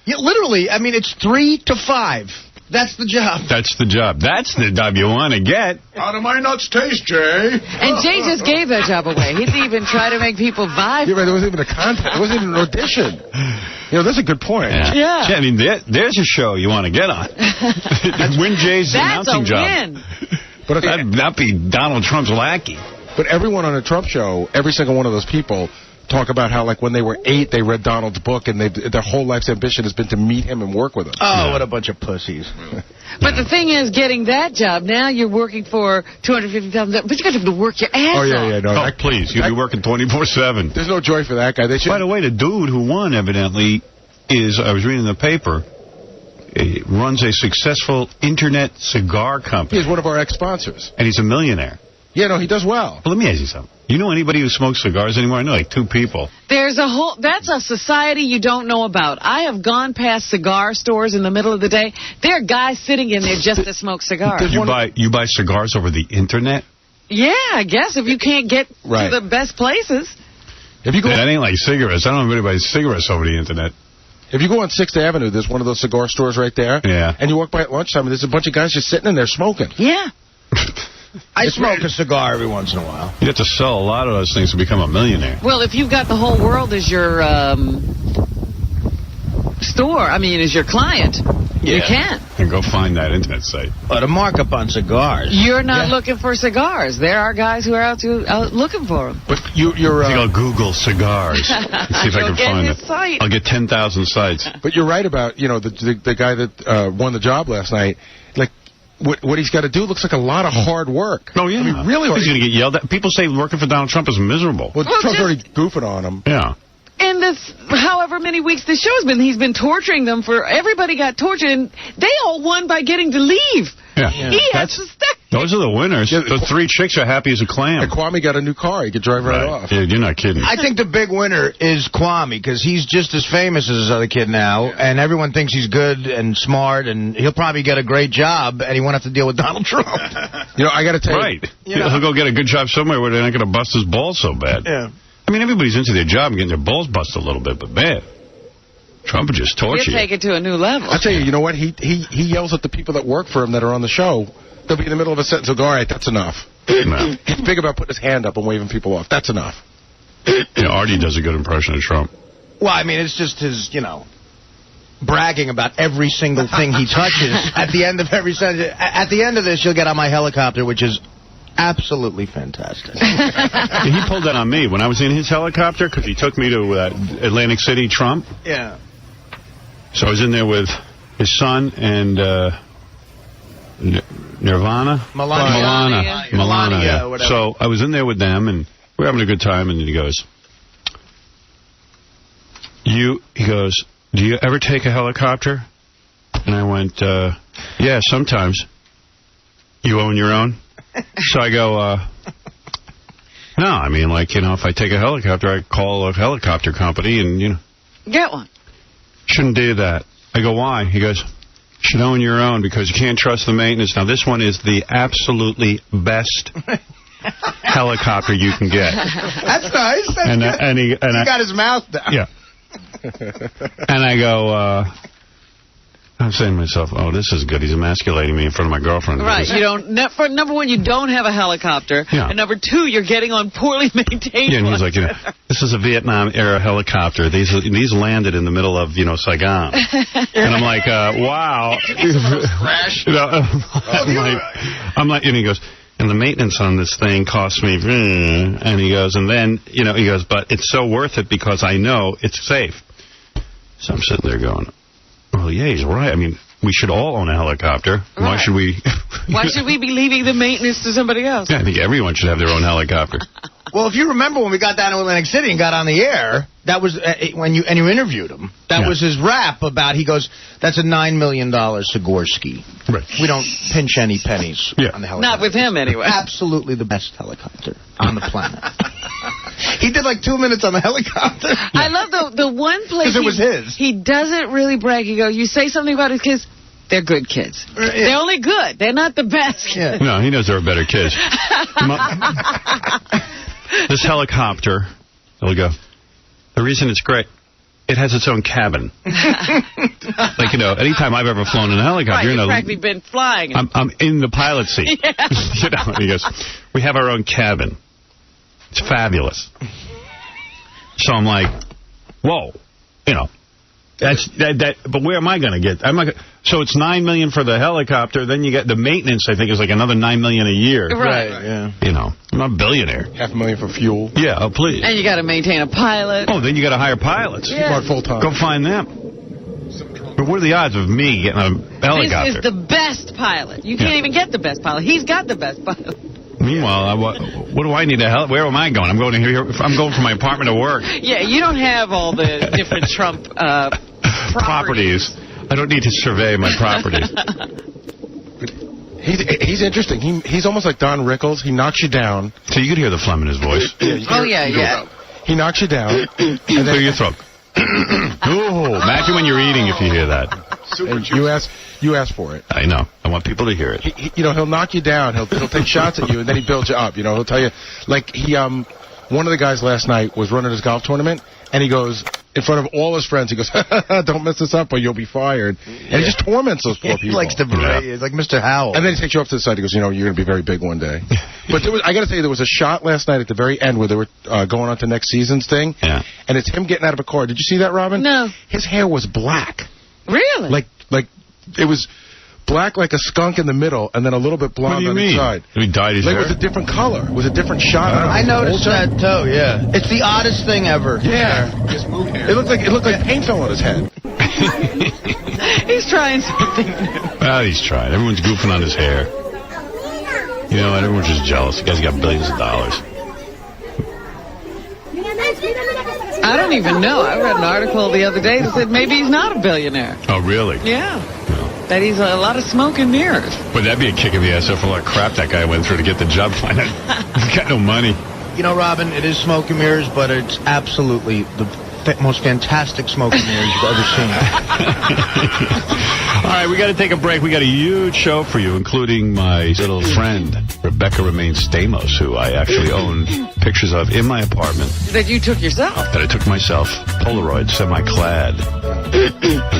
Yeah, literally, I mean, it's 3 to 5. That's the job. That's the job. That's the job you want to get. How do my nuts taste, Jay? And Jay just gave that job away. He didn't even try to make people vibe. Yeah, but there wasn't even a contest. There wasn't even an audition. You know, that's a good point. Yeah. I mean, there's a show you want to get on. Win Jay's announcing job. That's a win. But that'd be Donald Trump's lackey. But everyone on a Trump show, every single one of those people, talk about how, like, when they were 8, they read Donald's book, and their whole life's ambition has been to meet him and work with him. Oh, what a bunch of pussies. But the thing is, getting that job, now you're working for $250,000, but you got to have to work your ass off. No. Please, you'll be working 24/7. There's no joy for that guy. By the way, the dude who won, evidently, I was reading the paper, runs a successful internet cigar company. He's one of our ex-sponsors. And he's a millionaire. Yeah, no, he does well. Well, let me ask you something. You know anybody who smokes cigars anymore? I know like 2 people. That's a society you don't know about. I have gone past cigar stores in the middle of the day. There are guys sitting in there just to smoke cigars. You buy cigars over the internet? Yeah, I guess if you can't get to the best places. If you go, that ain't like cigarettes. I don't know if anybody buys cigarettes over the internet. If you go on 6th Avenue, there's one of those cigar stores right there. Yeah. And you walk by at lunchtime, and there's a bunch of guys just sitting in there smoking. Yeah. I smoke a cigar every once in a while. You have to sell a lot of those things to become a millionaire. Well, if you've got the whole world as your as your client, you can. And go find that internet site. But a markup on cigars. You're not looking for cigars. There are guys who are out looking for them. But you're. I think I'll Google cigars. See if I can find it. Site. I'll get 10,000 sites. But you're right about the guy that won the job last night. Like what he's got to do looks like a lot of hard work. Oh yeah, I mean, really. He's going to get yelled at. People say working for Donald Trump is miserable. Well, Trump's already goofing on him. Yeah. In however many weeks the show's been, he's been torturing them everybody got tortured, and they all won by getting to leave. Yeah. He has to stay. Those are the winners. Those 3 chicks are happy as a clam. And Kwame got a new car. He could drive right off. Yeah, you're not kidding. I think the big winner is Kwame, because he's just as famous as his other kid now, and everyone thinks he's good and smart, and he'll probably get a great job, and he won't have to deal with Donald Trump. I got to tell you. He'll go get a good job somewhere where they're not going to bust his balls so bad. Yeah. I mean, everybody's into their job and getting their balls busted a little bit, but man, Trump would just torture you. He'll take it to a new level. I'll tell you, you know what? He yells at the people that work for him that are on the show. They'll be in the middle of a sentence and go, all right, that's enough. No. He's big about putting his hand up and waving people off. That's enough. Artie does a good impression of Trump. Well, I mean, it's just his, bragging about every single thing he touches at the end of every sentence. At the end of this, you'll get on my helicopter, which is absolutely fantastic. He pulled that on me when I was in his helicopter because he took me to Atlantic City, Trump. Yeah. So I was in there with his son and Melania. Whatever. So I was in there with them, and we were having a good time, and he goes, do you ever take a helicopter? And I went, yeah, sometimes. You own your own? So I go, no, I mean, if I take a helicopter, I call a helicopter company and, Get one. Shouldn't do that. I go, why? He goes, should own your own because you can't trust the maintenance. Now, this one is the absolutely best helicopter you can get. That's nice. He got his mouth down. Yeah. And I go, I'm saying to myself, oh, this is good. He's emasculating me in front of my girlfriend. Right. For number one, you don't have a helicopter. Yeah. And number two, you're getting on poorly maintained and he's like, this is a Vietnam-era helicopter. These landed in the middle of, Saigon. And I'm like, wow. Crash. I'm like, and he goes, and the maintenance on this thing cost me, and he goes, and then, he goes, but it's so worth it because I know it's safe. So I'm sitting there going, well, yeah, he's right. I mean, we should all own a helicopter. Right. Why should we? Why should we be leaving the maintenance to somebody else? Yeah, I think everyone should have their own helicopter. Well, if you remember when we got down to Atlantic City and got on the air, that was when you interviewed him. That was his rap about. He goes, "That's a $9 million Sikorsky. Right. We don't pinch any pennies on the helicopter. Not with him, anyway. Absolutely the best helicopter on the planet." He did 2 minutes on the helicopter. I love the one place because it was his. He doesn't really brag. He goes, "You say something about his kids." They're good kids. They're only good. They're not the best kids. No, he knows there are better kids. This helicopter, there we go. The reason it's great, it has its own cabin. Anytime I've ever flown in a helicopter, you've practically been flying. I'm in the pilot seat. Yeah. He goes, we have our own cabin. It's fabulous. So I'm like, whoa, That's that. But where am I going to get? So it's $9 million for the helicopter. Then you get the maintenance. I think is another $9 million a year. Right. Yeah. I'm not a billionaire. $500,000 for fuel. Yeah. Oh, please. And you got to maintain a pilot. Oh, then you got to hire pilots. Yeah. Full time. Go find them. But what are the odds of me getting a helicopter? This is the best pilot. You can't even get the best pilot. He's got the best pilot. Meanwhile, what do I need to help? Where am I going? I'm going from my apartment to work. Yeah, you don't have all the different Trump properties. I don't need to survey my properties. He's interesting. He's almost like Don Rickles. He knocks you down. So you could hear the phlehm in his voice. Yeah. He knocks you down. And then clear your throat. Ooh, imagine when you're eating if you hear that. You ask for it. I know. I want people to hear it. He'll knock you down. He'll take shots at you, and then he builds you up. He'll tell you, one of the guys last night was running his golf tournament, and he goes, in front of all his friends. He goes, don't mess this up or you'll be fired. And he just torments those poor people. He likes to berate. He's like Mr. Howell. And then he takes you up to the side. He goes, you're going to be very big one day. But I got to tell you, there was a shot last night at the very end where they were going on to next season's thing. Yeah. And it's him getting out of a car. Did you see that, Robin? No. His hair was black. Really? Like it was black like a skunk in the middle, and then a little bit blonde on the side. He dyed his hair? hair? It was a different color. It was a different shot. I noticed that, too, yeah. It's the oddest thing ever. Yeah. It looked like paint fell on his head. He's trying something new. Well, he's trying. Everyone's goofing on his hair. You know, and everyone's just jealous. The guy's got billions of dollars. I don't even know. I read an article the other day that said maybe he's not a billionaire. Oh, really? Yeah. That he's a lot of smoke and mirrors. But that'd be a kick in the ass for a lot of crap that guy went through to get the job. He's got no money. You know, Robin, it is smoke and mirrors, but it's absolutely the most fantastic smoke and mirrors you've ever seen. All right, we got to take a break. We got a huge show for you, including my little friend, Rebecca Remain Stamos, who I actually own pictures of in my apartment. That you took yourself? That I took myself. Polaroid, semi-clad.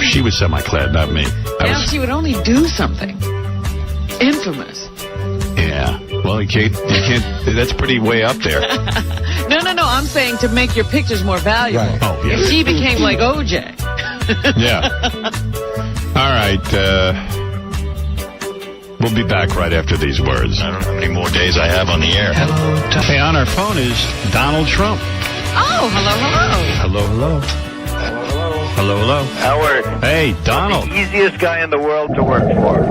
She was semi-clad, not me. Now she would only do something infamous. Yeah. Well, you can't. That's pretty way up there. No. I'm saying to make your pictures more valuable. Right. Oh, yeah. If she became like OJ. Yeah. All right. We'll be back right after these words. I don't know how many more days I have on the air. Hello. Hey, on our phone is Donald Trump. Oh, hello. Hello. Howard. Hey, Donald. The easiest guy in the world to work for.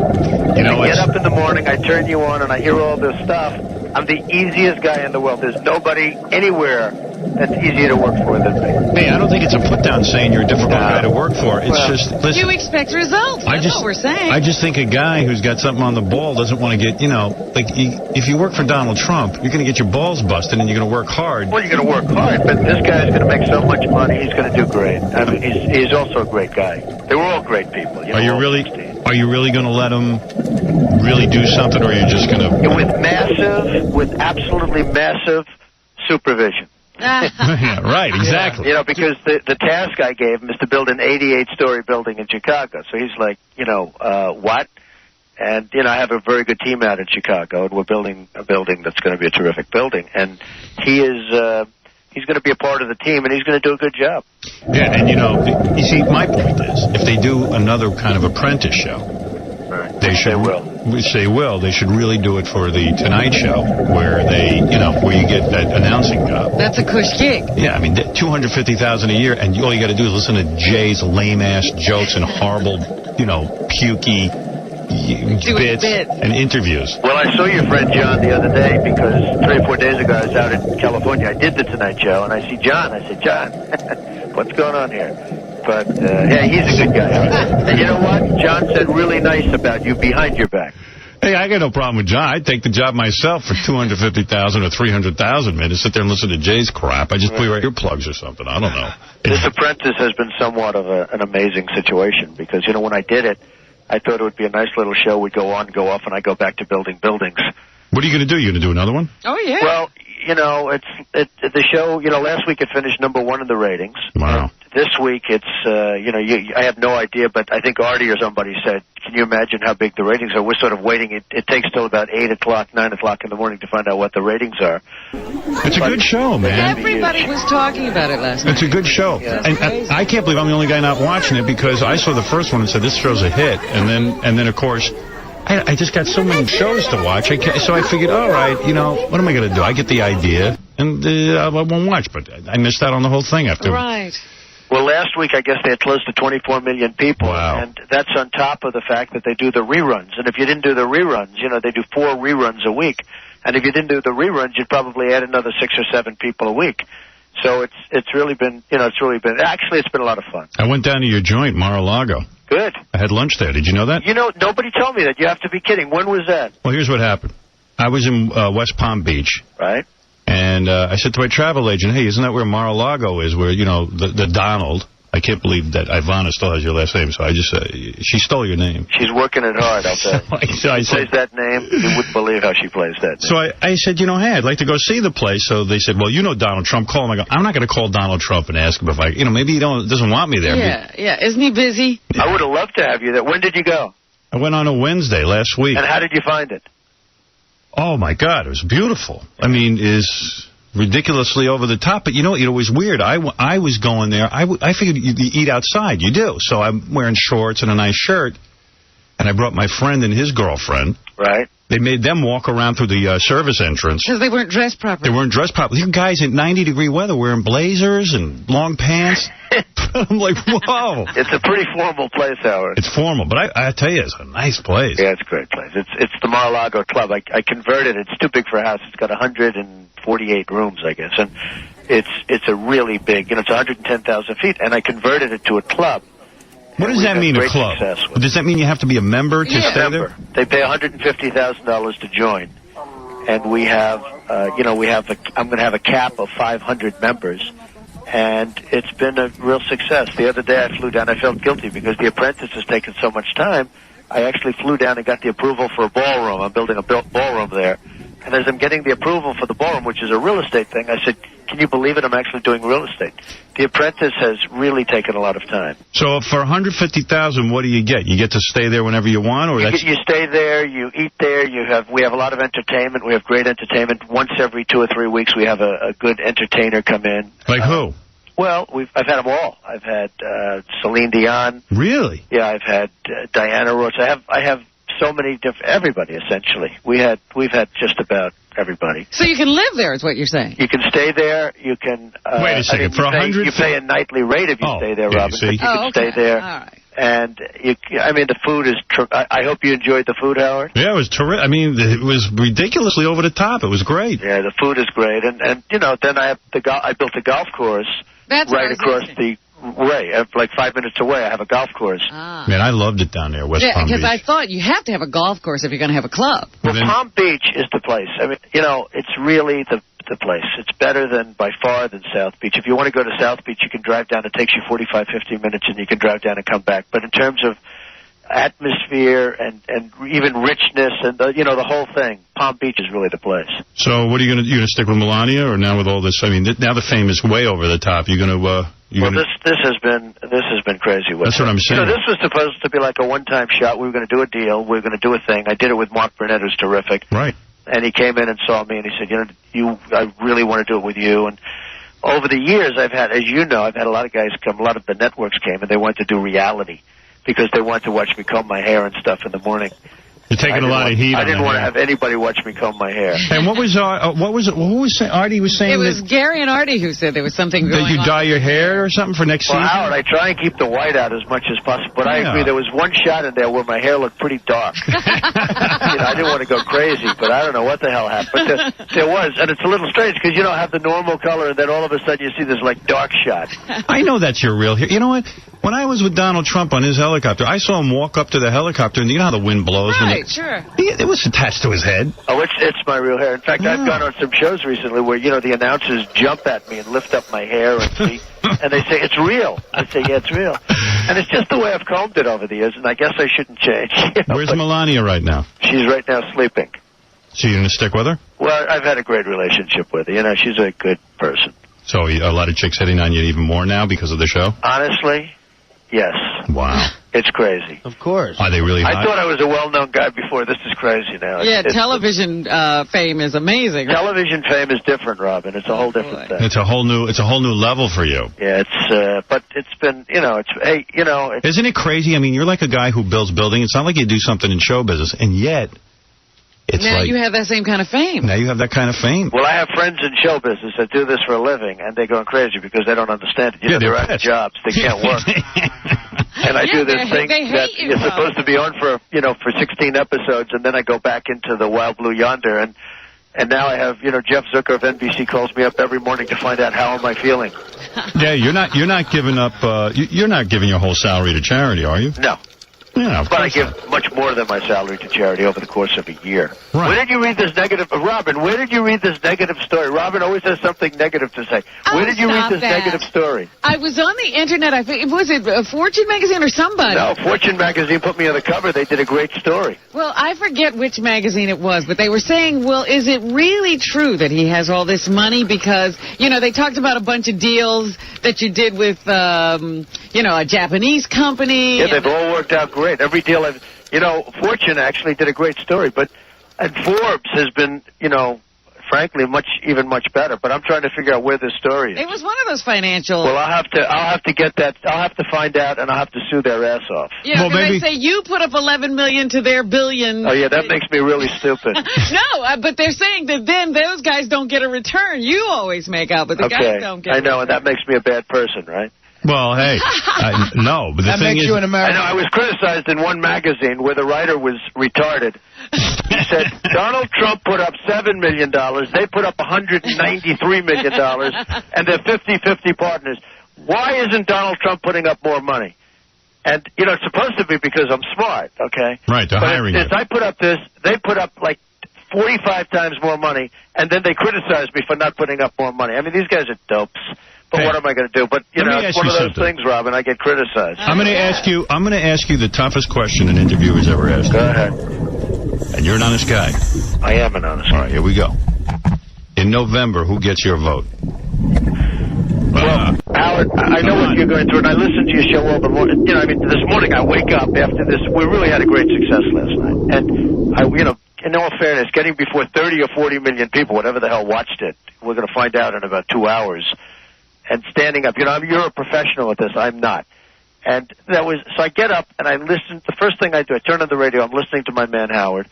You know, I get up in the morning, I turn you on, and I hear all this stuff. I'm the easiest guy in the world. There's nobody anywhere that's easier to work for than me. Hey, I don't think it's a put-down saying you're a difficult guy to work for. It's just, listen. You expect results. That's what we're saying. I just think a guy who's got something on the ball doesn't want to get, if you work for Donald Trump, you're going to get your balls busted and you're going to work hard. Well, you're going to work hard, but this guy's going to make so much money, he's going to do great. I mean, he's also a great guy. They were all great people. Are you really going to let him really do something, or are you just going to... With absolutely massive supervision. Yeah, right, exactly. Because the task I gave him is to build an 88-story building in Chicago. So he's like, what? And, I have a very good team out in Chicago, and we're building a building that's going to be a terrific building. And he is... he's going to be a part of the team, and he's going to do a good job. Yeah, and, you see, my point is, if they do another kind of apprentice show, they should really do it for the Tonight Show, where where you get that announcing job. That's a cush gig. Yeah, I mean, $250,000 a year, and all you got to do is listen to Jay's lame-ass jokes and horrible, pukey bits and interviews. Well, I saw your friend John the other day because 3 or 4 days ago I was out in California. I did the Tonight Show, and I see John. I said, John, what's going on here? But, yeah, he's a good guy. And you know what? John said really nice about you behind your back. Hey, I got no problem with John. I'd take the job myself for $250,000 or $300,000, man, to sit there and listen to Jay's crap. I just put your earplugs or something. I don't know. This apprentice has been somewhat of an amazing situation because, when I did it, I thought it would be a nice little show. We'd go on and go off, and I go back to building buildings. What are you going to do? You going to do another one? Oh, yeah. Well, the show, last week it finished #1 in the ratings. Wow. This week it's, I have no idea, but I think Artie or somebody said, can you imagine how big the ratings are? We're sort of waiting. It takes till about 8 o'clock, 9 o'clock in the morning to find out what the ratings are. It's a good show, man. Everybody was talking about it last night. It's a good show. Yeah. And I can't believe I'm the only guy not watching it because I saw the first one and said, this show's a hit. And then of course... I just got so many shows to watch, so I figured, all right, what am I going to do? I get the idea, and I won't watch, but I missed out on the whole thing after. Right. Well, last week, I guess they had close to 24 million people, wow. And that's on top of the fact that they do the reruns. And if you didn't do the reruns, they do 4 reruns a week. And if you didn't do the reruns, you'd probably add another 6 or 7 people a week. So it's really been, actually, it's been a lot of fun. I went down to your joint, Mar-a-Lago. Good. I had lunch there. Did you know that? Nobody told me that. You have to be kidding. When was that? Well, here's what happened. I was in West Palm Beach. Right. And I said to my travel agent, hey, isn't that where Mar-a-Lago is, where, the Donald I can't believe that Ivana still has your last name, so I just she stole your name. She's working it hard, I'll tell you. So I plays that name, you wouldn't believe how she plays that name. So I said, hey, I'd like to go see the place. So they said, well, Donald Trump, call him. I go, I'm not going to call Donald Trump and ask him if maybe he doesn't want me there. Yeah. Isn't he busy? I would have loved to have you there. When did you go? I went on a Wednesday last week. And how did you find it? Oh, my God, it was beautiful. I mean, is ridiculously over the top, but it was weird. I was going there. I figured you eat outside. You do. So I'm wearing shorts and a nice shirt, and I brought my friend and his girlfriend. Right. They made them walk around through the service entrance. Because they weren't dressed properly. They weren't dressed properly. These guys in 90-degree weather wearing blazers and long pants. I'm like, whoa. It's a pretty formal place, Howard. It's formal, but I tell you, it's a nice place. Yeah, it's a great place. It's the Mar-a-Lago Club. I converted it. It's too big for a house. It's got 148 rooms, I guess. And it's a really big, it's 110,000 feet, and I converted it to a club. What does that mean, a club? Does that mean you have to be a member to stay there? They pay $150,000 to join, and we have, I'm going to have a cap of 500 members, and it's been a real success. The other day I flew down. I felt guilty because The Apprentice has taken so much time. I actually flew down and got the approval for a ballroom. I'm building a ballroom there, and as I'm getting the approval for the ballroom, which is a real estate thing, I said, can you believe it? I'm actually doing real estate. The Apprentice has really taken a lot of time. So for $150,000, what do you get? You get to stay there whenever you want, or you stay there, you eat there. We have a lot of entertainment. We have great entertainment. Once every 2 or 3 weeks, we have a good entertainer come in. Like who? Well, I've had them all. I've had Celine Dion. Really? Yeah, I've had Diana Ross. I have so many different. Everybody essentially. We've had just about everybody. So you can live there, is what you're saying? You can stay there. You can. Wait a second. For $100, you pay a nightly rate if you stay there, Robin. But you can stay there. All right. And the food is. I hope you enjoyed the food, Howard. Yeah, it was terrific. I mean, it was ridiculously over the top. It was great. Yeah, the food is great, and then I built a golf course. That's right across the way, like 5 minutes away. I have a golf course. Ah. Man, I loved it down there, West Palm Beach. Because I thought you have to have a golf course if you're going to have a club. Well, Palm Beach is the place. I mean, it's really the place. It's better by far than South Beach. If you want to go to South Beach, you can drive down. It takes you 45, 50 minutes, and you can drive down and come back. But in terms of atmosphere and even richness and the whole thing, Palm Beach is really the place. So what are you gonna stick with Melania, or now with all this? I mean, now the fame is way over the top. You're gonna. This has been crazy. That's what I'm saying. This was supposed to be like a one-time shot. We were going to do a deal. We were going to do a thing. I did it with Mark Burnett, who's terrific. Right. And he came in and saw me, and he said, I really want to do it with you. And over the years, I've had a lot of guys come. A lot of the networks came, and they wanted to do reality because they wanted to watch me comb my hair and stuff in the morning. You're taking a lot of heat. I didn't want to have anybody watch me comb my hair. And what was Artie was saying? It was Gary and Artie who said there was something going on. That you dye your hair or something for next season? Howard, I try and keep the white out as much as possible, but I agree. There was one shot in there where my hair looked pretty dark. I didn't want to go crazy, but I don't know what the hell happened. But there was, and it's a little strange because you don't have the normal color, and then all of a sudden you see this dark shot. I know that's your real hair. You know what? When I was with Donald Trump on his helicopter, I saw him walk up to the helicopter, and you know how the wind blows? Right, sure. It was attached to his head. Oh, it's my real hair. In fact, I've gone on some shows recently where, the announcers jump at me and lift up my hair and they say, it's real. I say, yeah, it's real. And it's just the way I've combed it over the years, and I guess I shouldn't change. Where's Melania right now? She's right now sleeping. So you're going to stick with her? Well, I've had a great relationship with her. She's a good person. So a lot of chicks hitting on you even more now because of the show? Honestly, yes. Wow. It's crazy. Of course. Are they really hot? I thought I was a well-known guy before. This is crazy now. Yeah, television fame is amazing. Right? Television fame is different, Robin. It's a whole different thing. It's a whole new level for you. Yeah, but it's been, Isn't it crazy? I mean, you're like a guy who builds buildings. It's not like you do something in show business, and yet it's now you have that same kind of fame. Now you have that kind of fame. Well, I have friends in show business that do this for a living, and they're going crazy because they don't understand it. They're out of jobs. They can't work. And I do this thing that you're supposed to be on for 16 episodes, and then I go back into the Wild Blue Yonder, and now I have, Jeff Zucker of NBC calls me up every morning to find out how am I feeling. Yeah, you're not giving up. You're not giving your whole salary to charity, are you? No. Yeah, but I give much more than my salary to charity over the course of a year. Right. Where did you read this negative, Robin? Where did you read this negative story? Robin always has something negative to say. Where did you read this negative story? I was on the internet. Was it Fortune magazine or somebody? No, Fortune magazine put me on the cover. They did a great story. Well, I forget which magazine it was, but they were saying, well, is it really true that he has all this money? Because, they talked about a bunch of deals that you did with, a Japanese company. Yeah, they've all worked out great. Every deal Fortune actually did a great story, and Forbes has been, frankly, much better. But I'm trying to figure out where this story is. It was one of those financial. Well, I'll have to get that. I'll have to find out, and I'll have to sue their ass off. Yeah, they say you put up $11 million to their $1 billion. Oh yeah, that makes me really stupid. No, but they're saying that then those guys don't get a return. You always make out, but the guys don't get. I know, and that makes me a bad person, right? Well, hey, no, but the thing is, you an American. I know. I was criticized in one magazine where the writer was retarded. He said Donald Trump put up $7 million, they put up $193 million, and they're 50-50 partners. Why isn't Donald Trump putting up more money? And it's supposed to be because I'm smart, okay? Right, they're hiring you. I put up this, they put up like 45 times more money, and then they criticize me for not putting up more money. I mean, these guys are dopes. But what am I going to do? But, it's one of those things, Robin. I get criticized. I'm going to ask you the toughest question an interviewer's ever asked. Go ahead. And you're an honest guy. I am an honest guy. All right, here we go. In November, who gets your vote? Well, Howard, I know what you're going through, and I listen to your show all the morning. This morning I wake up after this. We really had a great success last night. And, in all fairness, getting before 30 or 40 million people, whatever the hell, watched it. We're going to find out in about 2 hours. And standing up, you're a professional at this. I'm not. And so I get up and I listen. The first thing I do, I turn on the radio. I'm listening to my man Howard.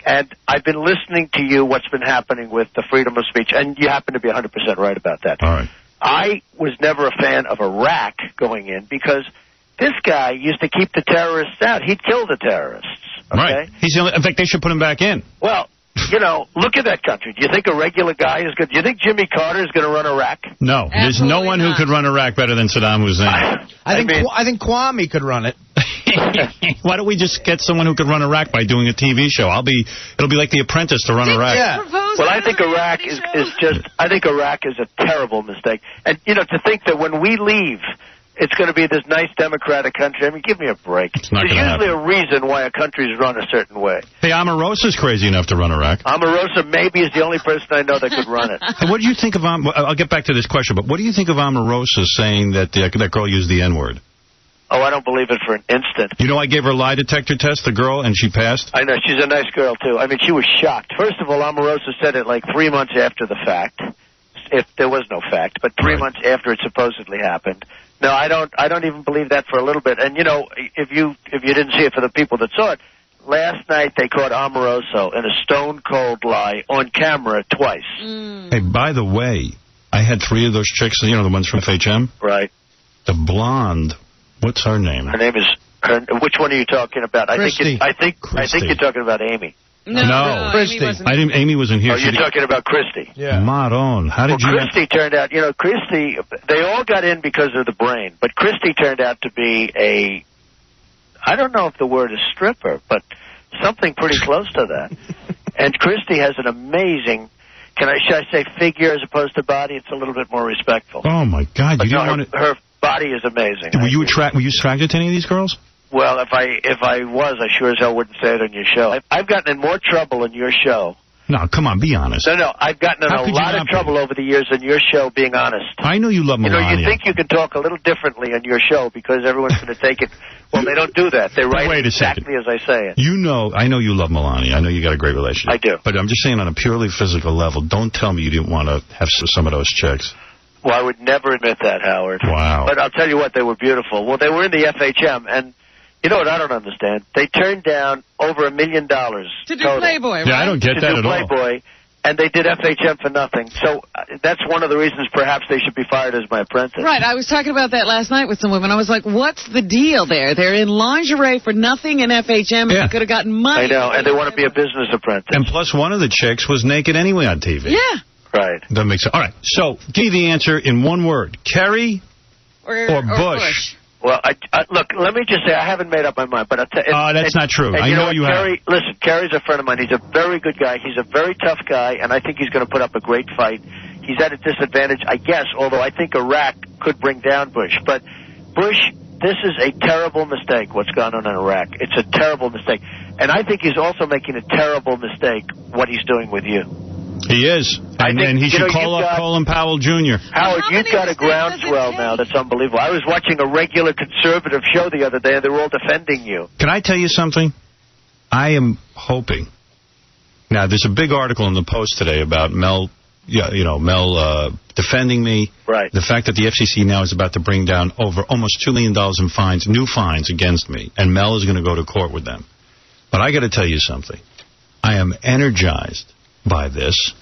And I've been listening to you, what's been happening with the freedom of speech. And you happen to be 100% right about that. All right. I was never a fan of Iraq going in because this guy used to keep the terrorists out. He'd kill the terrorists. Okay? Right. In fact, they should put him back in. Well, look at that country. Do you think a regular guy is good? Do you think Jimmy Carter is going to run Iraq? No. There's no one who could run Iraq better than Saddam Hussein. I think Kwame could run it. Why don't we just get someone who could run Iraq by doing a TV show? It'll be like The Apprentice to run Iraq. Yeah. Well, I think Iraq is a terrible mistake. And, to think that when we leave, it's going to be this nice democratic country. I mean, give me a break. There's usually a reason why a country's run a certain way. Hey, Omarosa's crazy enough to run Iraq. Omarosa maybe is the only person I know that could run it. Hey, what do you think of I'll get back to this question, but what do you think of Omarosa saying that that girl used the N-word? Oh, I don't believe it for an instant. I gave her a lie detector test, the girl, and she passed? I know. She's a nice girl, too. I mean, she was shocked. First of all, Omarosa said it like 3 months after the fact. If there was no fact, but 3 months after it supposedly happened. No, I don't even believe that for a little bit. And if you didn't see it, for the people that saw it, last night they caught Omarosa in a stone cold lie on camera twice. Hey, by the way, I had 3 of those chicks, the ones from FHM. Right. The blonde, what's her name? Her name is. Which one are you talking about? Christy. I think you're talking about Amy. No, Christy. Amy wasn't here. Oh, you're talking about Christy. Yeah. Maron. How did you... Christy turned out, Christy, they all got in because of the brain, but Christy turned out to be I don't know if the word is stripper, but something pretty close to that. And Christy has an amazing, should I say figure as opposed to body? It's a little bit more respectful. Oh, my God. You didn't want to... Her body is amazing. Were you attracted to any of these girls? Well, if I was, I sure as hell wouldn't say it on your show. I've gotten in more trouble in your show. No, come on, be honest. No, I've gotten in a lot of trouble over the years in your show, being honest. I know you love Melania. You think you can talk a little differently on your show because everyone's going to take it. Well, they don't do that. They write it exactly as I say it. I know you love Melania. I know you got a great relationship. I do. But I'm just saying on a purely physical level, don't tell me you didn't want to have some of those chicks. Well, I would never admit that, Howard. Wow. But I'll tell you what, they were beautiful. Well, they were in the FHM, and you know what I don't understand? They turned down over $1 million to do total. Playboy, right? Yeah, I don't get that at all. Playboy, and they did FHM for nothing. So that's one of the reasons perhaps they should be fired as my apprentice. Right, I was talking about that last night with some women. I was like, what's the deal there? They're in lingerie for nothing in FHM, and they could have gotten money. I know, and they want to be a business apprentice. And plus one of the chicks was naked anyway on TV. Yeah. Right. That makes sense. All right, so give me the answer in one word. Kerry or Bush? Well, Well, look, let me just say, I haven't made up my mind, but I'll tell you. That's not true. I know you have. Listen, Kerry's a friend of mine. He's a very good guy. He's a very tough guy, and I think he's going to put up a great fight. He's at a disadvantage, I guess, although I think Iraq could bring down Bush. But Bush, this is a terrible mistake, what's gone on in Iraq. It's a terrible mistake. And I think he's also making a terrible mistake, what he's doing with you. He is. And he should call up Colin Powell Jr. Howard, you've got a groundswell now that's unbelievable. I was watching a regular conservative show the other day, and they were all defending you. Can I tell you something? I am hoping. Now, there's a big article in the Post today about Mel defending me. Right. The fact that the FCC now is about to bring down over almost $2 million in fines, new fines against me, and Mel is going to go to court with them. But I got to tell you something. I am energized by this.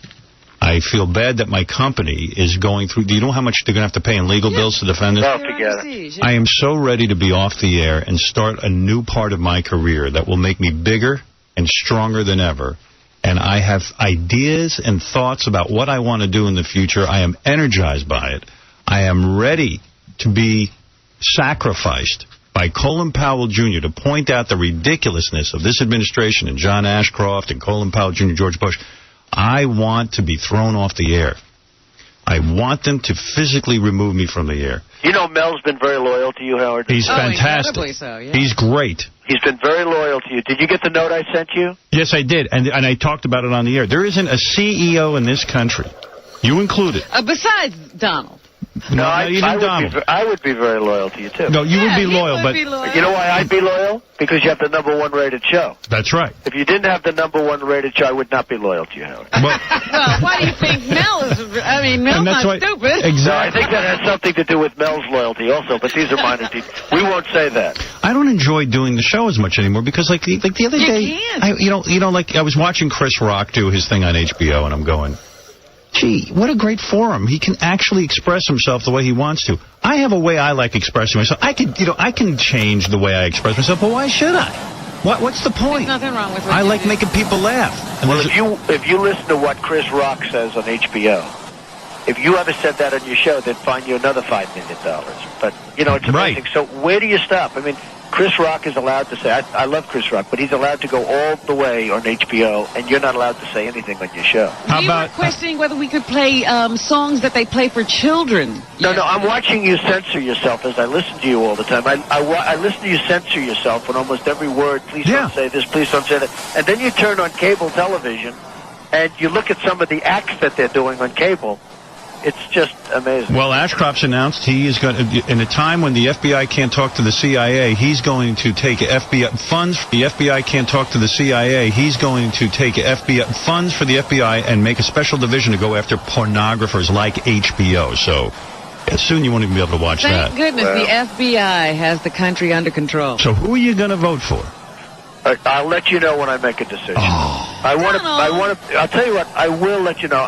I feel bad that my company is going through. Do you know how much they're going to have to pay in legal bills to defend this? Oh, forget it. I am so ready to be off the air and start a new part of my career that will make me bigger and stronger than ever. And I have ideas and thoughts about what I want to do in the future. I am energized by it. I am ready to be sacrificed by Colin Powell Jr. to point out the ridiculousness of this administration and John Ashcroft and Colin Powell Jr., George Bush. I want to be thrown off the air. I want them to physically remove me from the air. You know Mel's been very loyal to you, Howard. He's fantastic. Incredibly so, yeah. He's great. He's been very loyal to you. Did you get the note I sent you? Yes, I did, and I talked about it on the air. There isn't a CEO in this country, you included. Besides Donald. No, I would be very loyal to you, too. No, you would be loyal, but... You know why I'd be loyal? Because you have the #1 rated show. That's right. If you didn't have the #1 rated show, I would not be loyal to you, Howard. Well, why do you think Mel is... I mean, Mel's not stupid. Exactly. No, I think that has something to do with Mel's loyalty also, but these are minor details. We won't say that. I don't enjoy doing the show as much anymore because, like the other day... I was watching Chris Rock do his thing on HBO, and I'm going... Gee, what a great forum. He can actually express himself the way he wants to. I have a way I like expressing myself. I can change the way I express myself, but why should I? What's the point? There's nothing wrong with it. I like making people laugh. And well, if you listen to what Chris Rock says on HBO, if you ever said that on your show, they'd fine you another $5 million. But, it's amazing. Right. So where do you stop? I mean, Chris Rock is allowed to say, I love Chris Rock, but he's allowed to go all the way on HBO, and you're not allowed to say anything on your show. We were questioning whether we could play songs that they play for children. No, I'm watching you censor yourself as I listen to you all the time. I listen to you censor yourself on almost every word. Please don't say this, please don't say that. And then you turn on cable television, and you look at some of the acts that they're doing on cable. It's just amazing. Well, Ashcroft's announced he is going to, in a time when the FBI can't talk to the CIA, he's going to take FBI funds. The FBI can't talk to the CIA. He's going to take funds for the FBI and make a special division to go after pornographers like HBO. So soon you won't even be able to watch that. Thank goodness the FBI has the country under control. So who are you going to vote for? I'll let you know when I make a decision. I'll tell you what, I will let you know.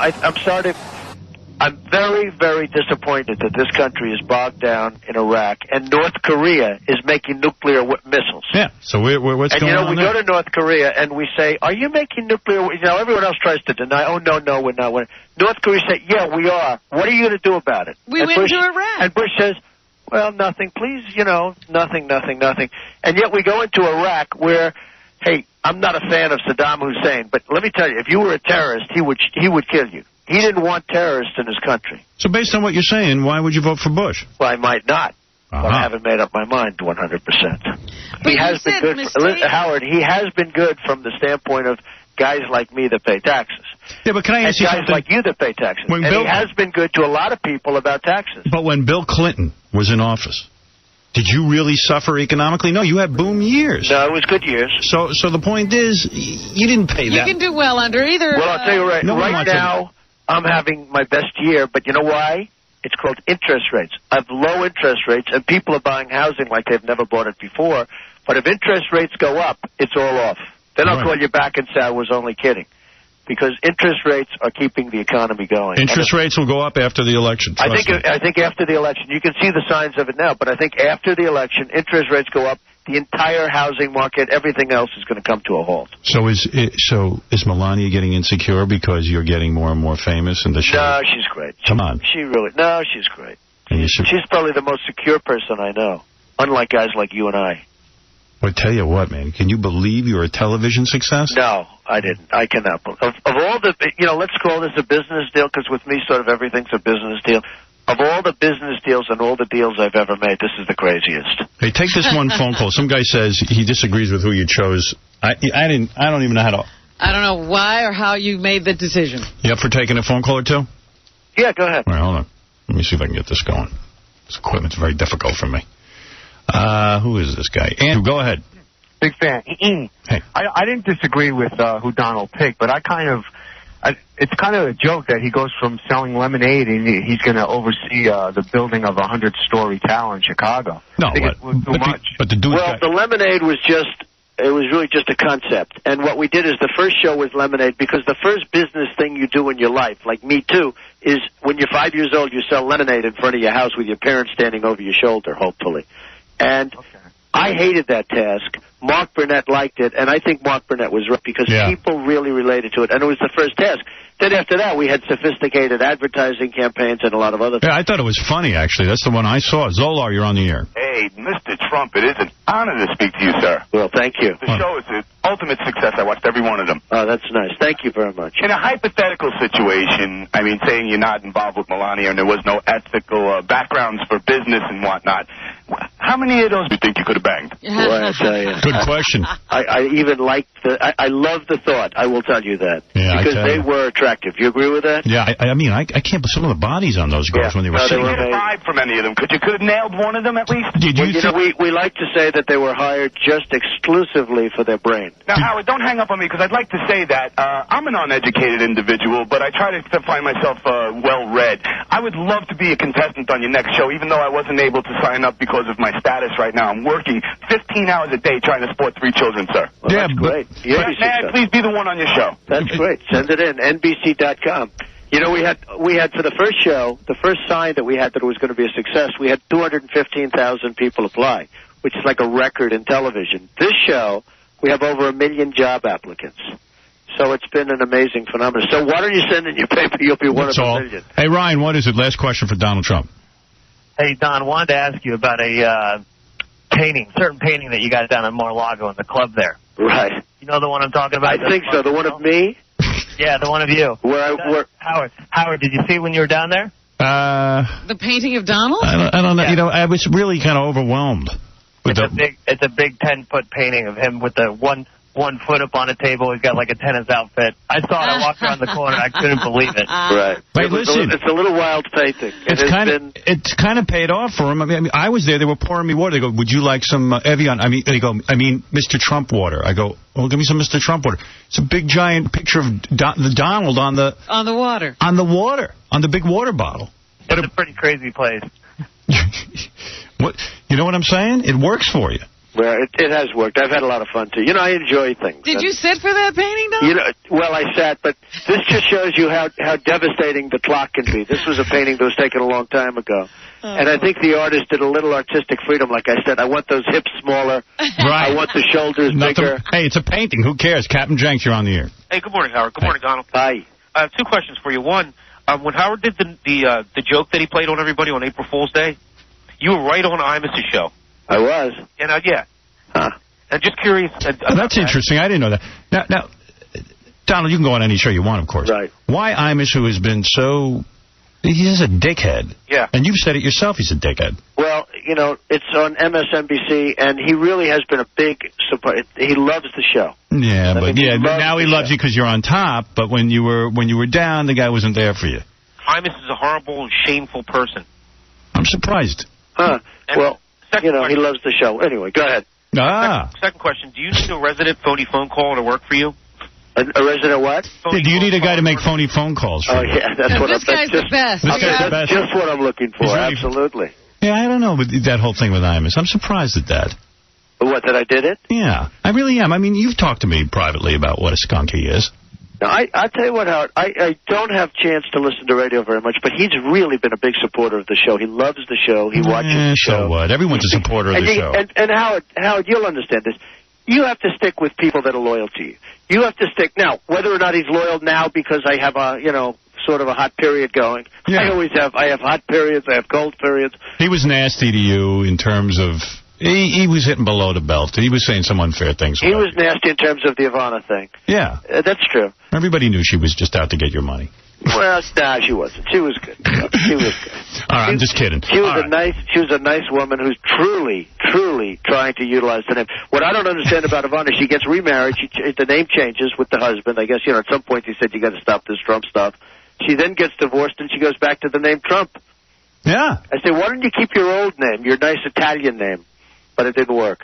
I'm very, very disappointed that this country is bogged down in Iraq, and North Korea is making nuclear missiles. Yeah, so what's going on we there? go to North Korea, and we say, are you making nuclear... everyone else tries to deny, oh, no, we're not. North Korea say, yeah, we are. What are you going to do about it? We went to Iraq. And Bush says, well, nothing, please, nothing. And yet we go into Iraq where, hey, I'm not a fan of Saddam Hussein, but let me tell you, if you were a terrorist, he would kill you. He didn't want terrorists in his country. So based on what you're saying, why would you vote for Bush? Well, I might not. But I haven't made up my mind 100%. He has been good. Howard, he has been good from the standpoint of guys like me that pay taxes. Yeah, but can I ask you something? Guys like you that pay taxes. He has been good to a lot of people about taxes. But when Bill Clinton was in office, did you really suffer economically? No, you had boom years. No, it was good years. So the point is, you didn't pay that. You can do well under either. Well, I'll tell you right now, I'm having my best year, but you know why? It's called interest rates. I have low interest rates, and people are buying housing like they've never bought it before. But if interest rates go up, it's all off. Then I'll call you back and say I was only kidding. Because interest rates are keeping the economy going. Interest rates will go up after the election. I think after the election. You can see the signs of it now, but I think after the election, interest rates go up. The entire housing market, everything else is going to come to a halt. So is Melania getting insecure because you're getting more and more famous in the show? No, she's great. Come on. She's great. She's probably the most secure person I know. unlike guys like you and I. Well, I tell you what, man. Can you believe you're a television success? No, I didn't. I cannot. Of all the, let's call this a business deal, because with me, sort of everything's a business deal. Of all the business deals and all the deals I've ever made, this is the craziest. Hey, take this one phone call. Some guy says he disagrees with who you chose. I don't even know how to. I don't know why or how you made the decision. You up for taking a phone call or two? Yeah, go ahead. All right, hold on. Let me see if I can get this going. This equipment's very difficult for me. Who is this guy? Andrew, go ahead. Big fan. Hey. I didn't disagree with who Donald picked, but it's kind of a joke that he goes from selling lemonade and he's going to oversee the building of a 100-story tower in Chicago. No, I think it's too much. But the dude. Well, the lemonade was really just a concept. And what we did is the first show was lemonade, because the first business thing you do in your life, like me too, is when you're 5 years old, you sell lemonade in front of your house with your parents standing over your shoulder, hopefully. And I hated that task. Mark Burnett liked it, and I think Mark Burnett was right, because people really related to it, and it was the first task. Then after that, we had sophisticated advertising campaigns and a lot of other things. Yeah, I thought it was funny, actually. That's the one I saw. Zolar, you're on the air. Hey, Mr. Trump, it is an honor to speak to you, sir. Well, thank you. The show is an ultimate success. I watched every one of them. Oh, that's nice. Thank you very much. In a hypothetical situation, I mean, saying you're not involved with Melania and there was no ethical backgrounds for business and whatnot, how many of those do you think you could have banged? Boy, I tell you. Good question. I even liked I love the thought, I will tell you that. Yeah, because they were attractive. You agree with that? Yeah, I mean, I can't believe some of the bodies on those girls when they were sitting there. Did you get a vibe from any of them? Could you have nailed one of them at least? We like to say that they were hired just exclusively for their brain. Now, Howard, don't hang up on me, because I'd like to say that I'm an uneducated individual, but I try to find myself well-read. I would love to be a contestant on your next show, even though I wasn't able to sign up because of my status right now. I'm working 15 hours a day trying to support 3 children, sir. Well, that's great. May I please be the one on your show? That's great. Send it in, NBC.com. You know, we had for the first show, the first sign that we had that it was going to be a success, we had 215,000 people apply, which is like a record in television. This show, we have over 1 million job applicants. So it's been an amazing phenomenon. So why don't you send in your paper? You'll be one of a million. Hey, Ryan, what is it? Last question for Donald Trump. Hey, Don, wanted to ask you about a certain painting that you got down in Mar-a-Lago in the club there. Right. You know the one I'm talking about? I think so. The one of me? Yeah, the one of you. Howard, did you see when you were down there? The painting of Donald? I don't know. Yeah. You know, I was really kind of overwhelmed. It's a big 10-foot painting of him with the one foot up on a table. He's got like a tennis outfit. I saw it. I walked around the corner. I couldn't believe it. Right. Wait, listen. It's a little wild painting. It's kind of paid off for him. I mean, I was there. They were pouring me water. They go, "Would you like some Evian?" I mean, Mr. Trump water. I go, "Oh, give me some Mr. Trump water." It's a big giant picture of the Donald on the water. On the big water bottle. It's a pretty crazy place. What? You know what I'm saying? It works for you. Well, it has worked. I've had a lot of fun, too. You know, I enjoy things. Did you sit for that painting, though? Well, I sat, but this just shows you how devastating the clock can be. This was a painting that was taken a long time ago. Oh. And I think the artist did a little artistic freedom. Like I said, I want those hips smaller. Right. I want the shoulders bigger. Hey, it's a painting. Who cares? Captain Jenks, you're on the air. Hey, good morning, Howard. Good morning, Donald. Hi. I have 2 questions for you. One, when Howard did the joke that he played on everybody on April Fool's Day, you were right on Imus's show. I was. And yeah. Huh. I'm just curious. That's interesting. I didn't know that. Now, Donald, you can go on any show you want, of course. Right. Why Imus, who has been so... He's a dickhead. Yeah. And you've said it yourself, he's a dickhead. Well, you know, it's on MSNBC, and he really has been a big support. He loves the show. Yeah, but now he loves you because you're on top, but when you were down, the guy wasn't there for you. Imus is a horrible, shameful person. I'm surprised. Huh. Well, you know, he loves the show. Anyway, go ahead. Second question. Do you need a resident phony phone call to work for you? A resident what? Do you need a guy to make phony phone calls for you? Oh, yeah, that's what this guy's the best. This guy's the best. Just what I'm looking for, really, absolutely. Yeah, I don't know with that whole thing with Imus. I'm surprised at that. What, that I did it? Yeah, I really am. I mean, you've talked to me privately about what a skunk he is. Now, I tell you what, Howard, I don't have a chance to listen to radio very much, but he's really been a big supporter of the show. He loves the show. He watches the show. So what? Everyone's a supporter of the show. And Howard, you'll understand this. You have to stick with people that are loyal to you. You have to stick. Now, whether or not he's loyal now because I have a, sort of a hot period going. Yeah. I have hot periods. I have cold periods. He was nasty to you in terms of He was hitting below the belt. He was saying some unfair things. He was nasty in terms of the Ivana thing. Yeah. That's true. Everybody knew she was just out to get your money. Well, nah, she wasn't. She was good. She was good. All right, I'm just kidding. She was She was a nice woman who's truly trying to utilize the name. What I don't understand about Ivana, she gets remarried. The name changes with the husband. I guess at some point he said you got to stop this Trump stuff. She then gets divorced and she goes back to the name Trump. Yeah. I say, why don't you keep your old name, your nice Italian name? But it didn't work.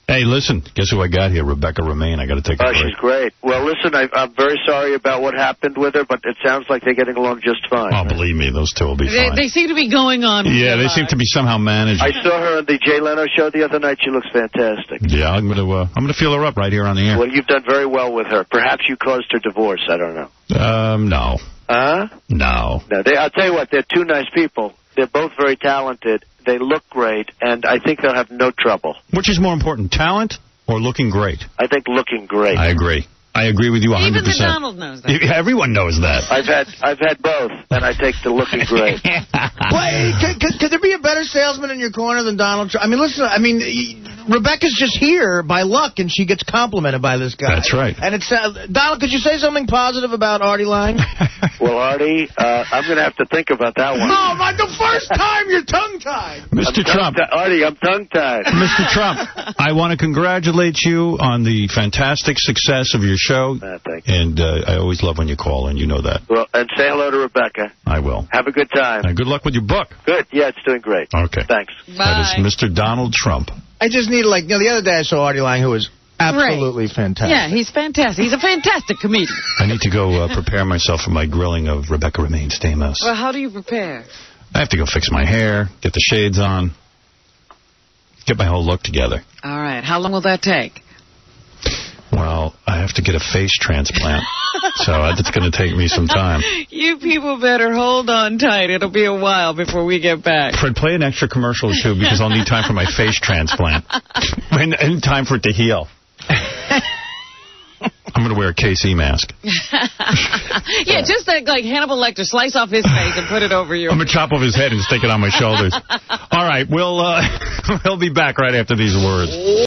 Hey, listen, guess who I got here? Rebecca Romaine. I got to take a break. She's great. Well, listen, I'm very sorry about what happened with her, but it sounds like they're getting along just fine. Oh, believe me, those two will be fine. They seem to be going on. Yeah, they seem to be somehow managed. I saw her on the Jay Leno show the other night. She looks fantastic. Yeah, I'm gonna feel her up right here on the air. Well, you've done very well with her. Perhaps you caused her divorce. I don't know. No. Huh? No. I'll tell you what. They're two nice people. They're both very talented. They look great, and I think they'll have no trouble. Which is more important, talent or looking great? I think looking great. I agree. I agree with you 100%. Even the Donald knows that. Everyone knows that. I've had both, and I take the looking great. Could there be a better salesman in your corner than Donald Trump? I mean, listen, Rebecca's just here by luck, and she gets complimented by this guy. That's right. And it's Donald, could you say something positive about Artie Lange? Well, Artie, I'm going to have to think about that one. No, the first time you're tongue-tied. Mr. Trump. Artie, I'm tongue-tied. Mr. Trump, I want to congratulate you on the fantastic success of your show. Thank you. And I always love when you call, and you know that. Well, and say hello to Rebecca. I will. Have a good time. And good luck with your book. Good. Yeah, it's doing great. Okay. Thanks. That is Mr. Donald Trump. I just need, the other day I saw Artie Lange, who was absolutely fantastic. Yeah, he's fantastic. He's a fantastic comedian. I need to go prepare myself for my grilling of Rebecca Romaine Stamos. Well, how do you prepare? I have to go fix my hair, get the shades on, get my whole look together. All right. How long will that take? Well, I have to get a face transplant, so that's going to take me some time. You people better hold on tight. It'll be a while before we get back. Fred, play an extra commercial or two, because I'll need time for my face transplant. And time for it to heal. I'm going to wear a KC mask. Yeah, just like Hannibal Lecter, slice off his face and put it over you. I'm going to chop off his head and stick it on my shoulders. All right, we'll be back right after these words.